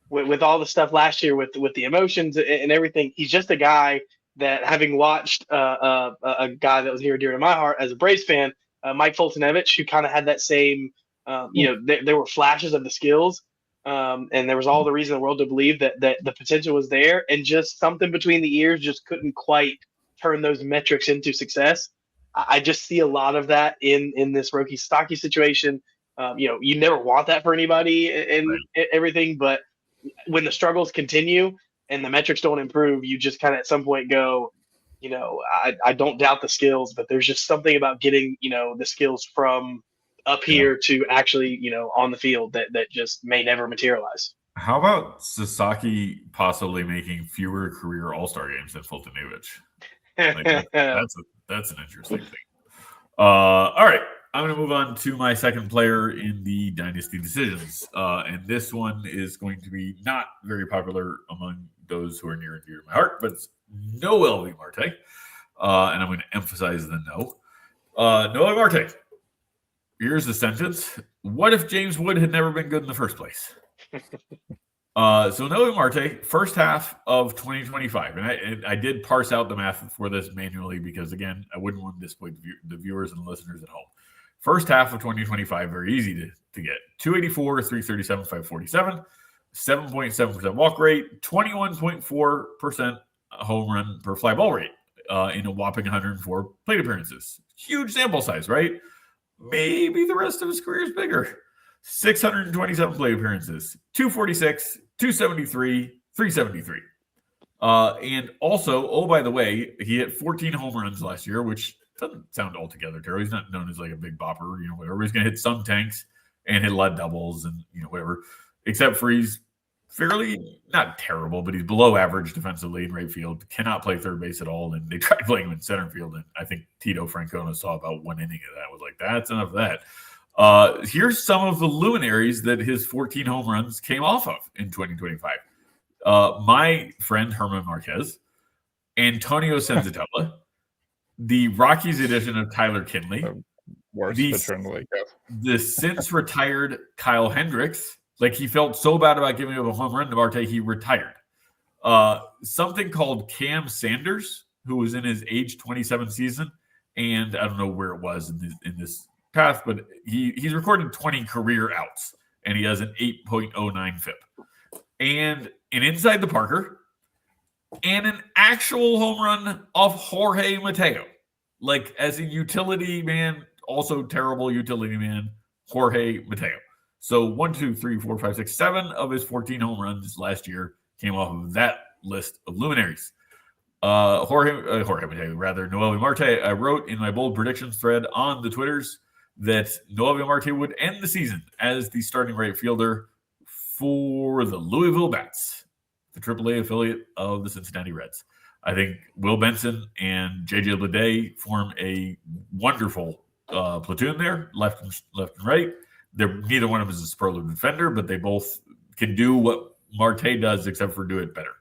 with all the stuff last year with the emotions and everything, he's just a guy that, having watched a guy that was near and dear to my heart as a Braves fan, Mike Fultonevich, who kind of had that same there were flashes of the skills, and there was all the reason in the world to believe that the potential was there, and just something between the ears just couldn't quite turn those metrics into success. I just see a lot of that in this Roki Sasaki situation. You never want that for anybody and everything, but when the struggles continue and the metrics don't improve, you just kind of at some point go, I don't doubt the skills, but there's just something about getting, the skills from appear to actually, on the field that just may never materialize. How about Sasaki possibly making fewer career All-Star games than Fulton Like that's an interesting thing. All right, I'm going to move on to my second player in the Dynasty Decisions, and this one is going to be not very popular among those who are near and dear to my heart, but it's Noel Marte, and I'm going to emphasize the no. Noel Marte. Here's the sentence. What if James Wood had never been good in the first place? So Noel Marte, first half of 2025, and I did parse out the math for this manually because, again, I wouldn't want to disappoint the viewers and listeners at home. First half of 2025, very easy to get. 284, 337, 547, 7.7% walk rate, 21.4% home run per fly ball rate in a whopping 104 plate appearances. Huge sample size, right? Maybe the rest of his career is bigger. 627 plate appearances, 246, 273, 373. And also, oh, by the way, he hit 14 home runs last year, which doesn't sound altogether terrible. He's not known as like a big bopper, whatever. He's going to hit some tanks and hit a lot of doubles and, whatever, except for he's fairly not terrible, but he's below average defensively in right field, cannot play third base at all. And they tried playing him in center field. And I think Tito Francona saw about one inning of that, was like, that's enough of that. Here's some of the luminaries that his 14 home runs came off of in 2025. My friend Herman Marquez, Antonio Senzatella, the Rockies edition of Tyler Kinley, worst pitcher in the league. The since retired Kyle Hendricks. Like, he felt so bad about giving up a home run to Marte, he retired. Something called Cam Sanders, who was in his age 27 season, and I don't know where it was in this path, but he's recorded 20 career outs, and he has an 8.09 FIP. And an inside the Parker, and an actual home run off Jorge Mateo. Like, as a utility man, also terrible utility man, Jorge Mateo. So 1, 2, 3, 4, 5, 6, 7 of his 14 home runs last year came off of that list of luminaries. Jorge Mateo, rather, Noel Marte. I wrote in my bold predictions thread on the Twitters that Noel Marte would end the season as the starting right fielder for the Louisville Bats, the AAA affiliate of the Cincinnati Reds. I think Will Benson and J.J. Bleday form a wonderful platoon there, left and right. Neither one of them is a superlative defender, but they both can do what Marte does, except for do it better.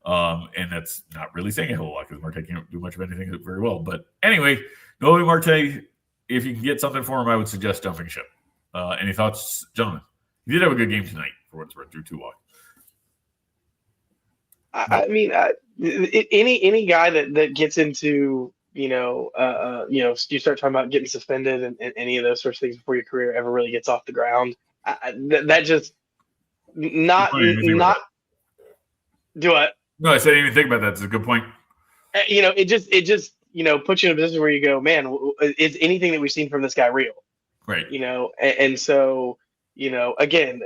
And that's not really saying a whole lot because Marte can't do much of anything very well. But anyway, Noel Marte, if you can get something for him, I would suggest jumping ship. Any thoughts, gentlemen? He did have a good game tonight, for what it's worth, through 2 walks. I mean, any guy that gets into, you start talking about getting suspended and any of those sorts of things before your career ever really gets off the ground, that just not do it. No, I said I didn't even think about that. It's a good point. It just puts you in a position where you go, man, is anything that we've seen from this guy real? Right. And so, again,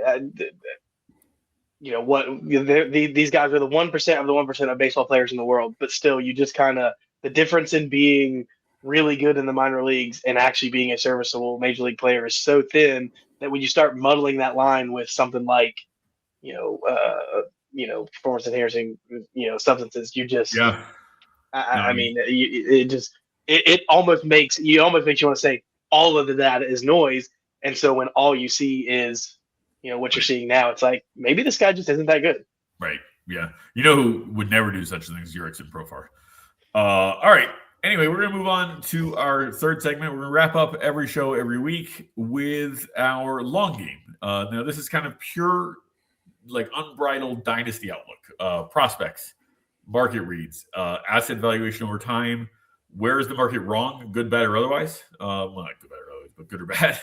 these guys are the 1% of the 1% of baseball players in the world, but still, you just kind of, the difference in being really good in the minor leagues and actually being a serviceable major league player is so thin that when you start muddling that line with something like, performance enhancing, substances, you just, I mean, it almost makes you want to say all of the data is noise. And so when all you see is, what you're seeing now, it's like, maybe this guy just isn't that good. Right. Yeah. You know who would never do such things? Jurickson Profar. All right. Anyway, we're going to move on to our third segment. We're going to wrap up every show every week with our long game. Now, this is kind of pure, like, unbridled dynasty outlook. Prospects, market reads, asset valuation over time. Where is the market wrong? Good, bad, or otherwise? Well, not good, bad, or otherwise, but good or bad.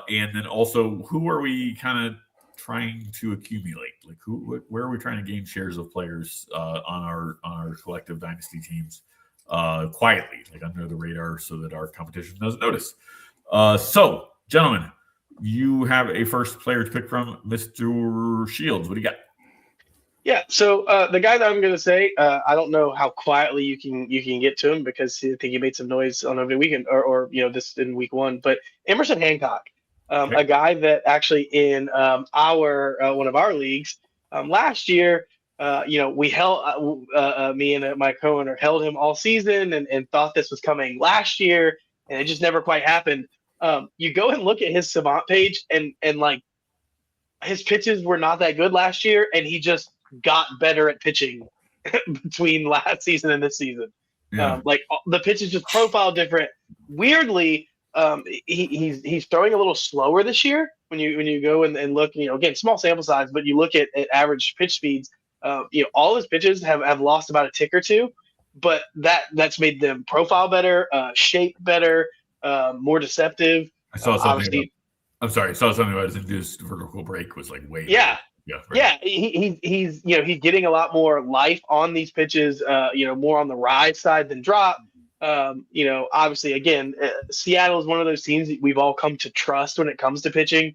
And then also, who are we kind of trying to accumulate? Like, where are we trying to gain shares of players on our collective dynasty teams quietly, like under the radar, so that our competition doesn't notice? So, gentlemen, you have a first player to pick from, Mr. Shields. What do you got? Yeah. So the guy that I'm going to say, I don't know how quietly you can get to him because I think he made some noise on over the weekend or this in week one. But Emerson Hancock, Okay. a guy that actually in our one of our leagues last year, we held me and my co-owner held him all season and thought this was coming last year, and it just never quite happened. You go and look at his Savant page, and like his pitches were not that good last year, and he just got better at pitching between last season and this season. Yeah. The pitch is just profile different. Weirdly, he's throwing a little slower this year. When you go and look, again, small sample size, but you look at average pitch speeds. All his pitches have lost about a tick or two, but that's made them profile better, shape better, more deceptive. I saw something. I'm sorry. I saw something about his induced vertical break was like way. Yeah. Yeah. Right. Yeah. He's getting a lot more life on these pitches, more on the rise side than drop. Obviously, again, Seattle is one of those teams that we've all come to trust when it comes to pitching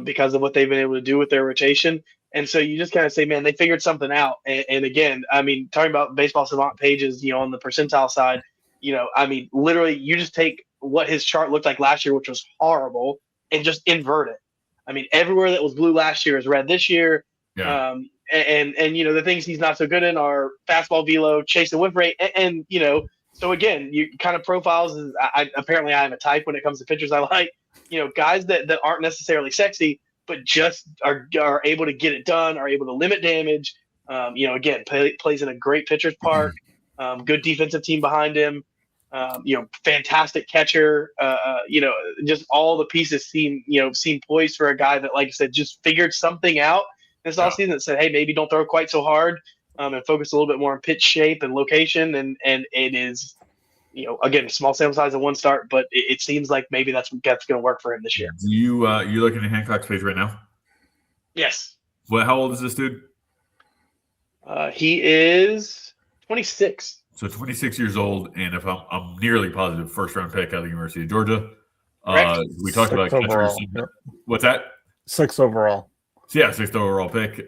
because of what they've been able to do with their rotation. And so you just kind of say, man, they figured something out. And again, I mean, talking about baseball savant pages, on the percentile side, literally you just take what his chart looked like last year, which was horrible, and just invert it. I mean, everywhere that was blue last year is red this year. Yeah. And the things he's not so good in are fastball velo, chase and whiff rate. And so again, you kind of profiles. Apparently I have a type when it comes to pitchers I like, guys that aren't necessarily sexy, but just are able to get it done, are able to limit damage. Again, plays in a great pitcher's park, good defensive team behind him. Fantastic catcher. Just all the pieces seem poised for a guy that, like I said, just figured something out this offseason that said, hey, maybe don't throw quite so hard and focus a little bit more on pitch shape and location. And it is, again, small sample size in one start, but it seems like maybe that's going to work for him this year. You looking at Hancock's page right now? Yes. Well, how old is this dude? He is 26. So 26 years old, and if I'm nearly positive, first round pick out of the University of Georgia. We talked about catchers. Yep. What's that? 6 overall. So yeah, 6th overall pick.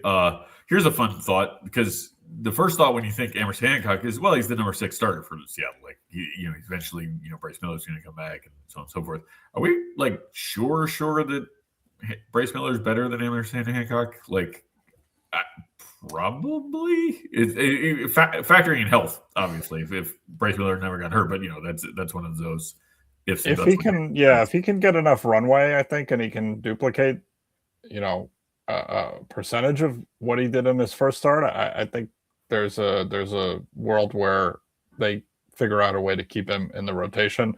Here's a fun thought, because the first thought when you think Emerson Hancock is, well, he's the number 6 starter for Seattle. Like, eventually, Bryce Miller's going to come back and so on and so forth. Are we like sure that Bryce Miller's better than Emerson Hancock? Like, probably. Factoring in health, obviously. If Bryce Miller never got hurt, but that's one of those. If he can get enough runway, I think, and he can duplicate, a percentage of what he did in his first start, I think there's a world where they figure out a way to keep him in the rotation.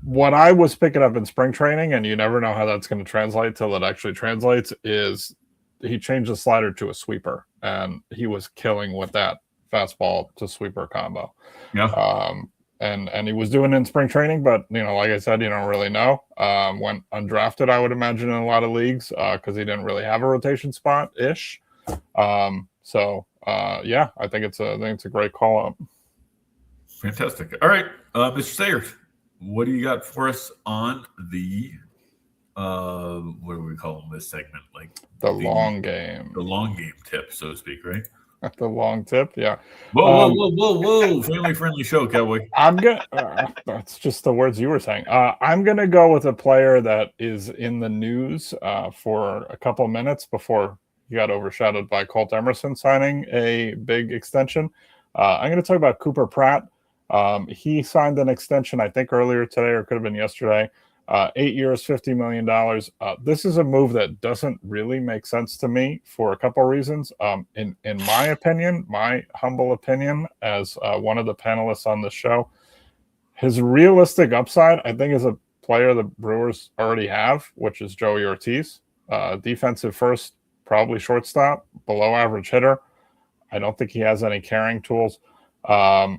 What I was picking up in spring training, and you never know how that's going to translate till it actually translates, is he changed the slider to a sweeper, and he was killing with that fastball to sweeper combo. Yeah. And he was doing it in spring training, but like I said, you don't really know. Went undrafted, I would imagine, in a lot of leagues because he didn't really have a rotation spot ish. I think it's a great call up. Fantastic. All right, Mr. Sayre, what do you got for us on the what do we call this segment? Like the long game. The long game tip, so to speak, right? The long tip, yeah. Whoa! Family-friendly show, Cowboy. That's just the words you were saying. I'm gonna go with a player that is in the news for a couple of minutes before he got overshadowed by Colt Emerson signing a big extension. I'm going to talk about Cooper Pratt. He signed an extension, I think, earlier today, or could have been yesterday. 8 years, $50 million. This is a move that doesn't really make sense to me for a couple of reasons. In my opinion, my humble opinion, as one of the panelists on the show, his realistic upside, I think, is a player the Brewers already have, which is Joey Ortiz. Defensive first, probably shortstop, below average hitter. I don't think he has any carrying tools. Was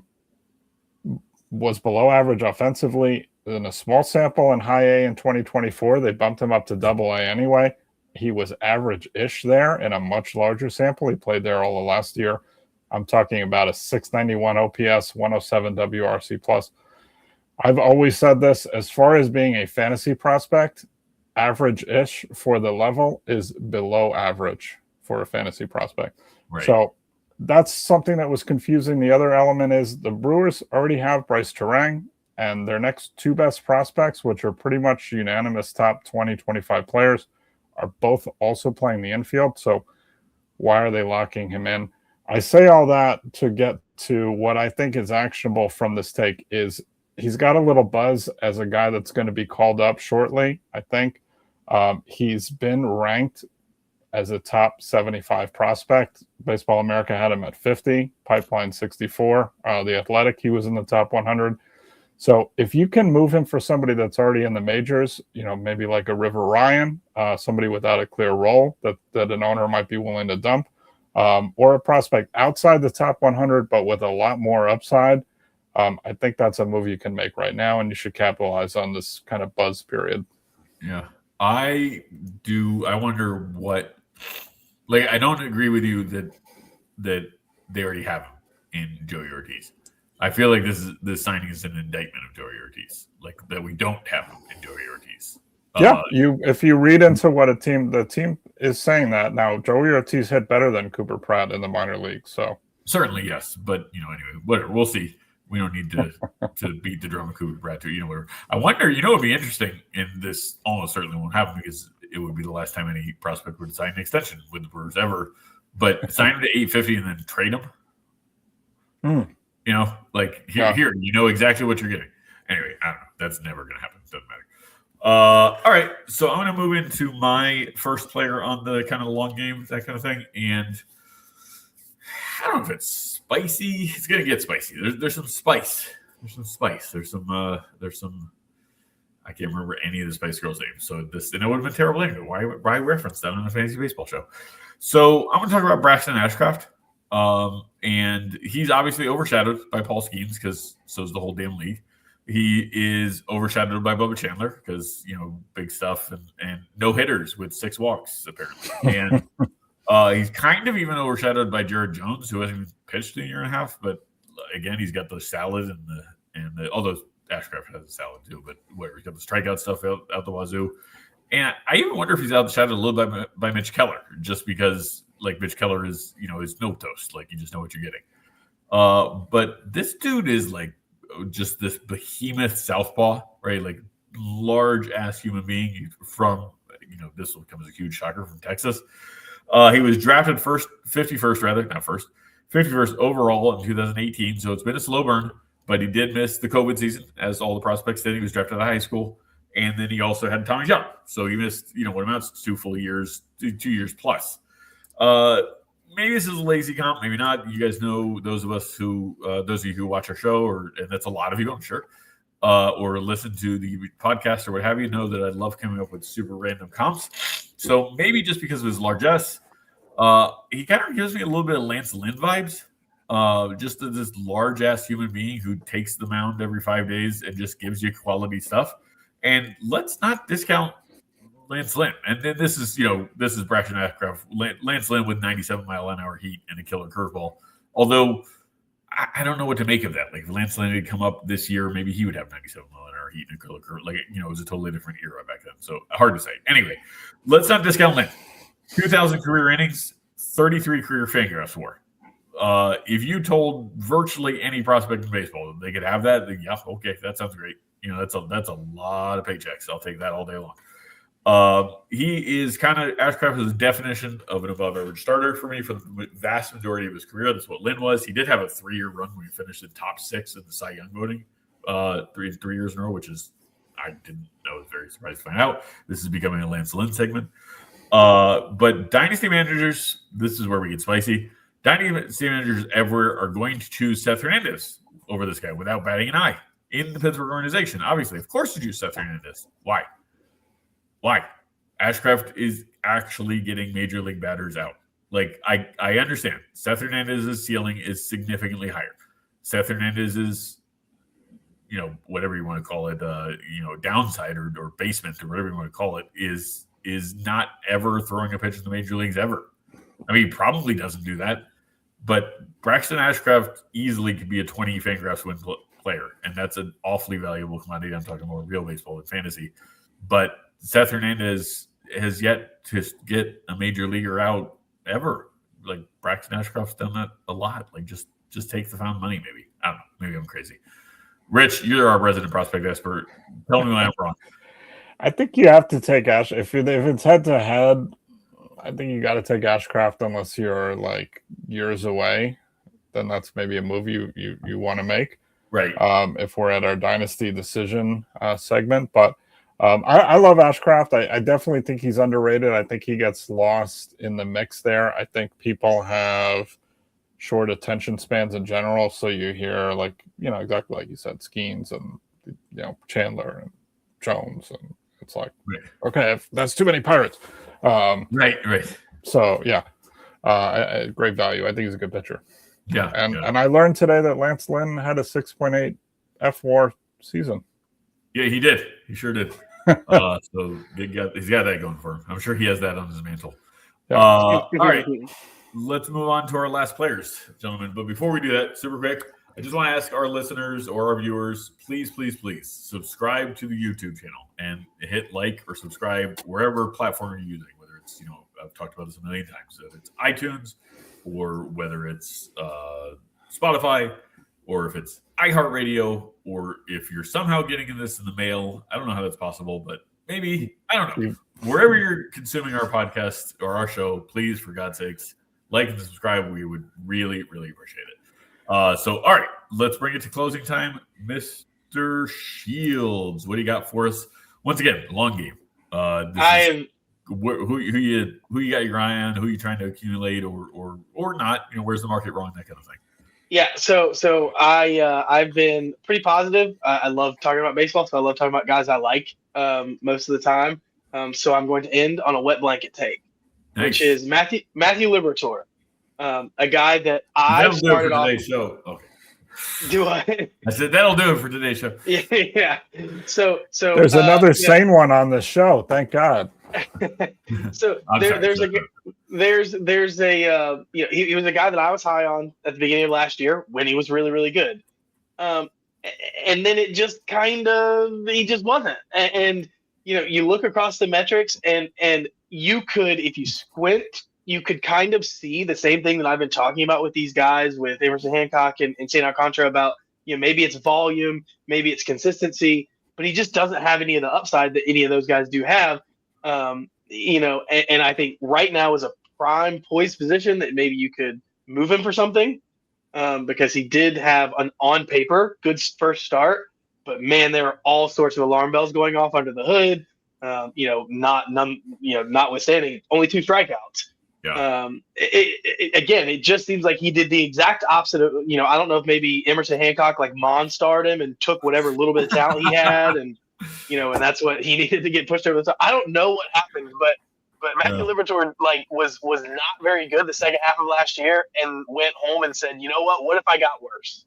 below average offensively. In a small sample in high A in 2024, they bumped him up to double A anyway. He was average-ish there in a much larger sample. He played there all of last year. I'm talking about a 691 OPS, 107 WRC+. I've always said this, as far as being a fantasy prospect, average-ish for the level is below average for a fantasy prospect. Right. So that's something that was confusing. The other element is the Brewers already have Bryce Terang, and their next two best prospects, which are pretty much unanimous top 20, 25 players, are both also playing the infield. So why are they locking him in? I say all that to get to what I think is actionable from this take is he's got a little buzz as a guy that's going to be called up shortly, I think. He's been ranked as a top 75 prospect. Baseball America had him at 50, Pipeline 64. The Athletic, he was in the top 100. So if you can move him for somebody that's already in the majors, maybe like a River Ryan, somebody without a clear role that an owner might be willing to dump, or a prospect outside the top 100, but with a lot more upside, I think that's a move you can make right now, and you should capitalize on this kind of buzz period. Yeah, I wonder what, I don't agree with you that they already have him in Joey Ortiz. I feel like this signing is an indictment of Joey Ortiz, like that we don't have him in Joey Ortiz. Yeah, if you read into what the team is saying that now, Joey Ortiz hit better than Cooper Pratt in the minor league. So certainly yes, but anyway, whatever. We'll see. We don't need to beat the drum of Cooper Pratt too. Whatever. I wonder. It would be interesting, and this almost certainly won't happen because it would be the last time any prospect would sign an extension with the Brewers ever. But sign him to $850 and then trade him. Here, exactly what you're getting. Anyway, I don't know. That's never going to happen. It doesn't matter. All right, so I'm going to move into my first player on the kind of long game, that kind of thing. And I don't know if it's spicy. It's going to get spicy. There's some spice. There's some I can't remember any of the Spice Girls' names. So and it would have been terrible anyway. Why reference that on a fantasy baseball show? So I'm going to talk about Braxton Ashcraft. And he's obviously overshadowed by Paul Skeens because so is the whole damn league. He is overshadowed by Bubba Chandler because, big stuff and no hitters with 6 walks, apparently. And he's kind of even overshadowed by Jared Jones, who hasn't even pitched in a year and a half. But again, he's got the salad and the although Ashcraft has a salad too, but whatever. He's got the strikeout stuff out the wazoo. And I even wonder if he's outshadowed a little bit by Mitch Keller, just because Mitch Keller is, is milquetoast. You just know what you're getting. But this dude is just this behemoth southpaw, right? Large ass human being from, this will come as a huge shocker, from Texas. He was drafted 51st overall in 2018. So it's been a slow burn, but he did miss the COVID season, as all the prospects did. He was drafted out of high school. And then he also had Tommy John. So he missed, what amounts to 2 full years, 2 years plus. Maybe this is a lazy comp, maybe not. You guys know, those of you who watch our show, and that's a lot of you, I'm sure, or listen to the podcast or what have you, know that I love coming up with super random comps. So maybe just because of his largesse, he kind of gives me a little bit of Lance Lynn vibes. Just this large ass human being who takes the mound every 5 days and just gives you quality stuff. And let's not discount Lance Lynn. And then this is Braxton Ashcraft. Lance Lynn with 97-mile-an-hour heat and a killer curveball. Although I don't know what to make of that. If Lance Lynn had come up this year, maybe he would have 97-mile-an-hour heat and a killer curve. It was a totally different era back then. So hard to say. Anyway, let's not discount Lynn. 2,000 career innings, 33 career Fangraphs WAR. If you told virtually any prospect in baseball they could have that, then yeah, okay, that sounds great. That's a lot of paychecks. I'll take that all day long. He is Ashcraft is the definition of an above average starter for me for the vast majority of his career. That's what Lynn was. He did have a 3-year run when he finished in top 6 in the Cy Young voting, 3 years in a row, which is, I was very surprised to find out. This is becoming a Lance Lynn segment. But dynasty managers, this is where we get spicy. Dynasty managers everywhere are going to choose Seth Hernandez over this guy without batting an eye in the Pittsburgh organization. Obviously, of course, you choose Seth Hernandez. Why? Ashcraft is actually getting major league batters out. I understand Seth Hernandez's ceiling is significantly higher. Seth Hernandez's, whatever you want to call it, downside or basement or whatever you want to call it is not ever throwing a pitch in the major leagues ever. I mean, he probably doesn't do that, but Braxton Ashcraft easily could be a 20 Fangraphs win player, and that's an awfully valuable commodity. I'm talking more real baseball than fantasy, but Seth Hernandez has yet to get a major leaguer out ever. Like Braxton Ashcroft's done that a lot. Like just take the found money. Maybe I don't know. Maybe I'm crazy. Rich, you're our resident prospect expert. Tell me when I'm wrong. I think you have to take Ash if it's head to head. I think you got to take Ashcroft unless you're like years away. Then that's maybe a move you want to make. Right. If we're at our Dynasty Decision segment. But I love Ashcroft. I definitely think he's underrated. I think he gets lost in the mix there. I think people have short attention spans in general. So you hear like, exactly like you said, Skeens and, Chandler and Jones. And it's like, okay, that's too many Pirates. Right. So, yeah, great value. I think he's a good pitcher. Yeah. And I learned today that Lance Lynn had a 6.8 FWAR season. Yeah, he did. He sure did. So he's got that going for him. I'm sure he has that on his mantle. Yeah. All right. Let's move on to our last players, gentlemen. But before we do that, super quick, I just want to ask our listeners or our viewers, please subscribe to the YouTube channel and hit like or subscribe wherever platform you're using, whether it's, I've talked about this a million times, whether it's iTunes or whether it's Spotify or if it's iHeartRadio or if you're somehow getting this in the mail. I don't know how that's possible, but maybe, I don't know. Wherever you're consuming our podcast or our show, please, for God's sakes, like and subscribe. We would really, really appreciate it. So, all right, let's bring it to closing time. Mr. Shields, what do you got for us? Once again, long game. Who you got your eye on? Who you trying to accumulate or not? Where's the market wrong? That kind of thing. Yeah. So I've been pretty positive. I love talking about baseball, so I love talking about guys I like most of the time. So I'm going to end on a wet blanket take, which is Matthew Liberatore, a guy that I started off. Today's show. Okay. Do I? I said that'll do it for today's show. Yeah. So there's another sane one on the show. Thank God. So there's a he was a guy that I was high on at the beginning of last year when he was really, really good. And then it just he just wasn't. And you look across the metrics and you could, if you squint, you could kind of see the same thing that I've been talking about with these guys, with Emerson Hancock and St. Alcantara about, maybe it's volume, maybe it's consistency, but he just doesn't have any of the upside that any of those guys do have. And I think right now is a prime poised position that maybe you could move him for something because he did have an on paper good first start, but man, there are all sorts of alarm bells going off under the hood. Notwithstanding only 2 strikeouts. Yeah. It just seems like he did the exact opposite of, I don't know if maybe Emerson Hancock like Monstarred him and took whatever little bit of talent he had and and that's what he needed to get pushed over the top. I don't know what happened, but Matthew Liberatore was not very good the second half of last year and went home and said, what if I got worse?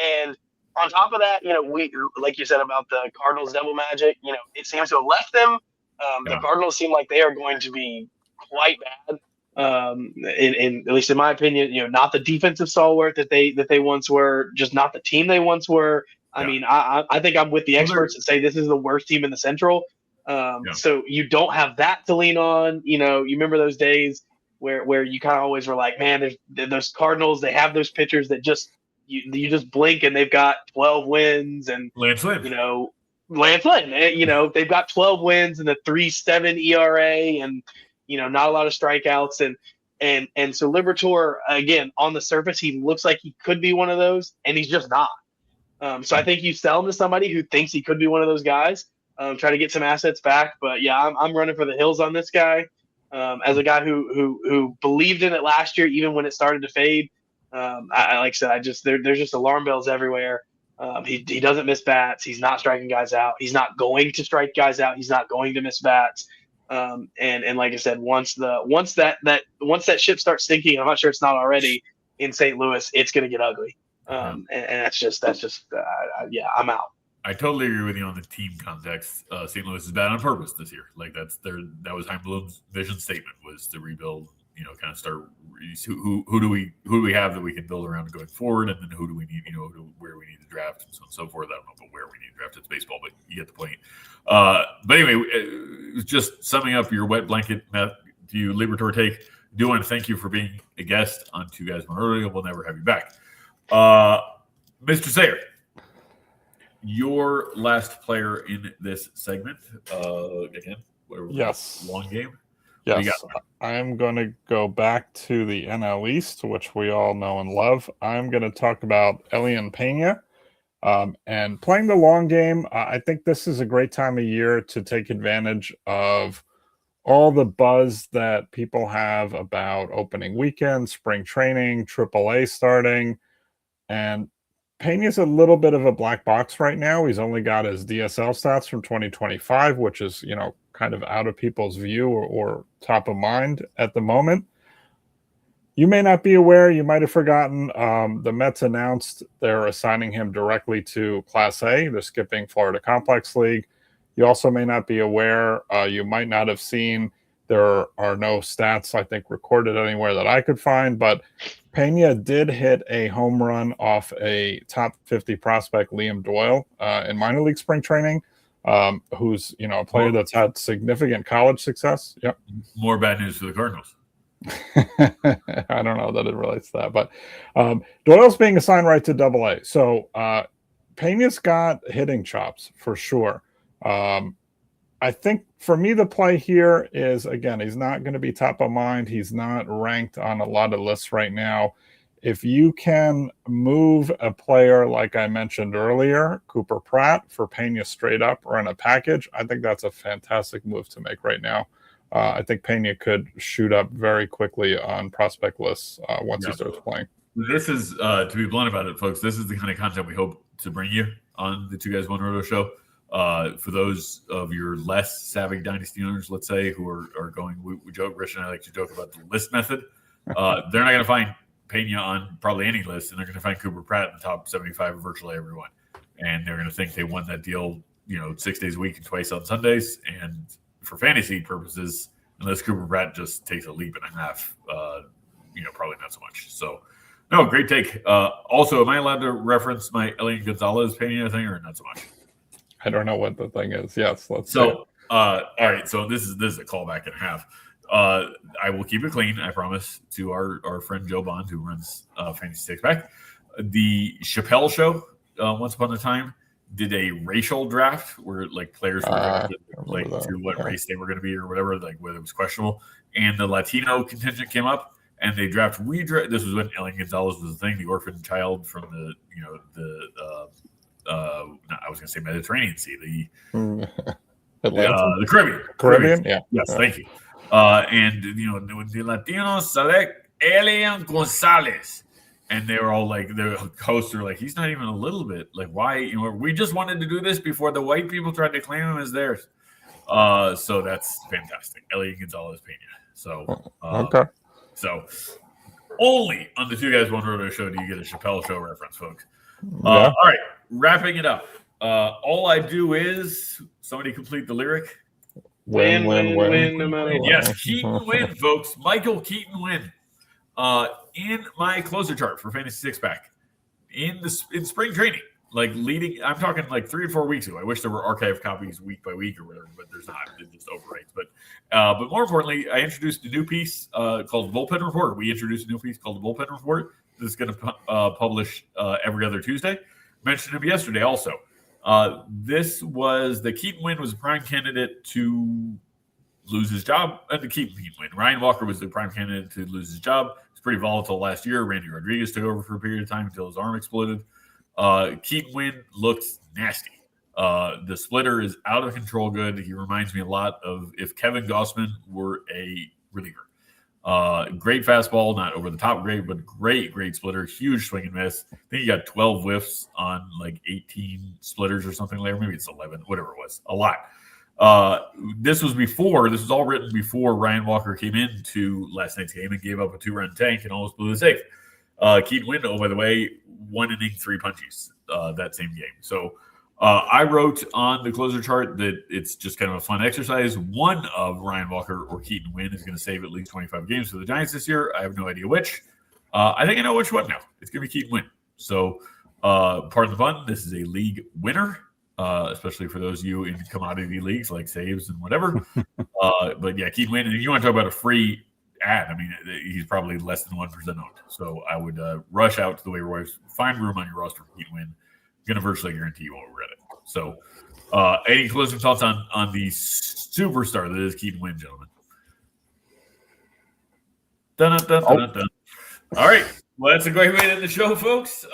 And on top of that, we, like you said about the Cardinals devil magic, it seems to have left them. The Cardinals seem like they are going to be quite bad. In at least in my opinion, not the defensive stalwart that they once were, just not the team they once were. I mean, I think I'm with the experts that say this is the worst team in the Central. So you don't have that to lean on. You remember those days where you kind of always were like, man, there's those Cardinals. They have those pitchers that just you just blink and they've got 12 wins and Lance Lynn. They've got 12 wins and a 3.7 ERA and not a lot of strikeouts and so Liberatore, again, on the surface he looks like he could be one of those and he's just not. So I think you sell him to somebody who thinks he could be one of those guys. Try to get some assets back, but yeah, I'm running for the hills on this guy. As a guy who believed in it last year, even when it started to fade. Like I said, there's just alarm bells everywhere. He doesn't miss bats. He's not striking guys out. He's not going to strike guys out. He's not going to miss bats. And like I said, once that ship starts sinking, I'm not sure it's not already in St. Louis, it's going to get ugly. And that's just I'm out. I totally agree with you on the team context. St. Louis is bad on purpose this year. Like that was Chaim Bloom's vision statement, was to rebuild. Kind of start. Who do we have that we can build around going forward, and then who do we need? Where we need to draft, and so on and so forth. I don't know about where we need to draft. It's baseball, but you get the point. But anyway, just summing up your wet blanket Matthew Liberatore take. do want to thank you for being a guest on Two Guys One Roto. We'll never have you back. Mr. Sayre, your last player in this segment. Again, Yes. Long game. Yes, I am going to go back to the NL East, which we all know and love. I'm going to talk about Elian Pena. And playing the long game, I think this is a great time of year to take advantage of all the buzz that people have about opening weekend, spring training, AAA starting. And Pena's a little bit of a black box right now. He's only got his DSL stats from 2025, which is, kind of out of people's view or top of mind at the moment. You may not be aware, you might have forgotten, the Mets announced they're assigning him directly to Class A. They're skipping Florida Complex League. You also may not be aware, you might not have seen, there are no stats, I think, recorded anywhere that I could find, but Pena did hit a home run off a top 50 prospect, Liam Doyle, in minor league spring training, who's, a player that's had significant college success. Yep. More bad news for the Cardinals. I don't know that it relates to that, but Doyle's being assigned right to AA. So Pena's got hitting chops for sure. I think for me, the play here is, again, he's not going to be top of mind. He's not ranked on a lot of lists right now. If you can move a player, like I mentioned earlier, Cooper Pratt, for Pena straight up or in a package, I think that's a fantastic move to make right now. I think Pena could shoot up very quickly on prospect lists once he starts playing. This is, to be blunt about it, folks, this is the kind of content we hope to bring you on the Two Guys One Roto show. For those of your less savvy dynasty owners, let's say, who are going, we joke, Rich and I like to joke about the list method. They're not going to find Pena on probably any list, and they're going to find Cooper Pratt in the top 75 of virtually everyone. And they're going to think they won that deal, 6 days a week and twice on Sundays. And for fantasy purposes, unless Cooper Pratt just takes a leap and a half, probably not so much. So, no, great take. Also, am I allowed to reference my Elian Gonzalez Pena thing or not so much? I don't know what the thing is. Yes, let's. So, all right. So this is a callback and a half. I will keep it clean, I promise, to our friend Joe Bond, who runs Fantasy Six Pack. The Chappelle Show, once upon a time, did a racial draft where players were drafted, to what race they were going to be or whatever, whether it was questionable. And the Latino contingent came up, and they drafted. This was when Elian Gonzalez was the thing, the orphan child from I was going to say Mediterranean Sea, the Caribbean. Caribbean, yeah. Yes, thank you. And the Latinos select Elian Gonzalez, and they were all the hosts are like, he's not even a little bit why? We just wanted to do this before the white people tried to claim him as theirs. So that's fantastic, Elian Gonzalez Pena. So okay. So only on the Two Guys One Roto show do you get a Chappelle Show reference, folks. Yeah. All right, wrapping it up. All I do is somebody complete the lyric. Win, no matter what. Yes, Keaton win, folks. Michael Keaton win. In my closer chart for Fantasy Six Pack, in spring training, leading, I'm talking 3 or 4 weeks ago. I wish there were archive copies week by week or whatever, but there's not. It just overwrites. But more importantly, I introduced a new piece called Bullpen Report. We introduced a new piece called the Bullpen Report. This is going to publish every other Tuesday. Mentioned him yesterday also. This was the Keaton win was a prime candidate to lose his job. The Keaton win. Ryan Walker was the prime candidate to lose his job. It's pretty volatile last year. Randy Rodriguez took over for a period of time until his arm exploded. Keaton win looked nasty. The splitter is out of control good. He reminds me a lot of if Kevin Gossman were a reliever. Great fastball, not over the top great, but great splitter, huge swing and miss. I think he got 12 whiffs on 18 splitters or something later. Maybe it's 11, whatever it was. A lot. This was all written before Ryan Walker came into last night's game and gave up a 2-run tank and almost blew the safe. Keaton win, by the way, 1 inning, 3 punchies that same game. So I wrote on the closer chart that it's just kind of a fun exercise. One of Ryan Walker or Keaton win is going to save at least 25 games for the Giants this year. I have no idea which. I think I know which one now. It's going to be Keaton win. So pardon the fun. This is a league winner, especially for those of you in commodity leagues like saves and whatever. But yeah, Keaton win. And if you want to talk about a free add. I mean, he's probably less than 1% owned. So I would rush out to the waiver wires, find room on your roster for Keaton Wynn. Going to virtually guarantee you won't regret it. So, any closing thoughts on the superstar that is Keaton Wynn, gentlemen? Dun, dun, dun, dun, dun. All right. Well, that's a great way to end the show, folks.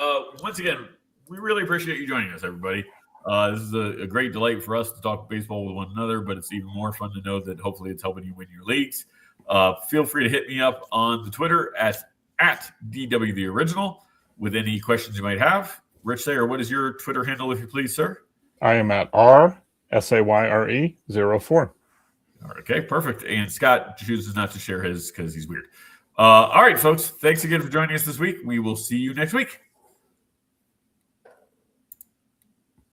Once again, we really appreciate you joining us, everybody. This is a great delight for us to talk baseball with one another, but it's even more fun to know that hopefully it's helping you win your leagues. Feel free to hit me up on the Twitter at DWTheOriginal with any questions you might have. Rich Sayre, what is your Twitter handle, if you please, sir? I am at RSAYRE04. Okay, perfect. And Scott chooses not to share his because he's weird. All right, folks. Thanks again for joining us this week. We will see you next week.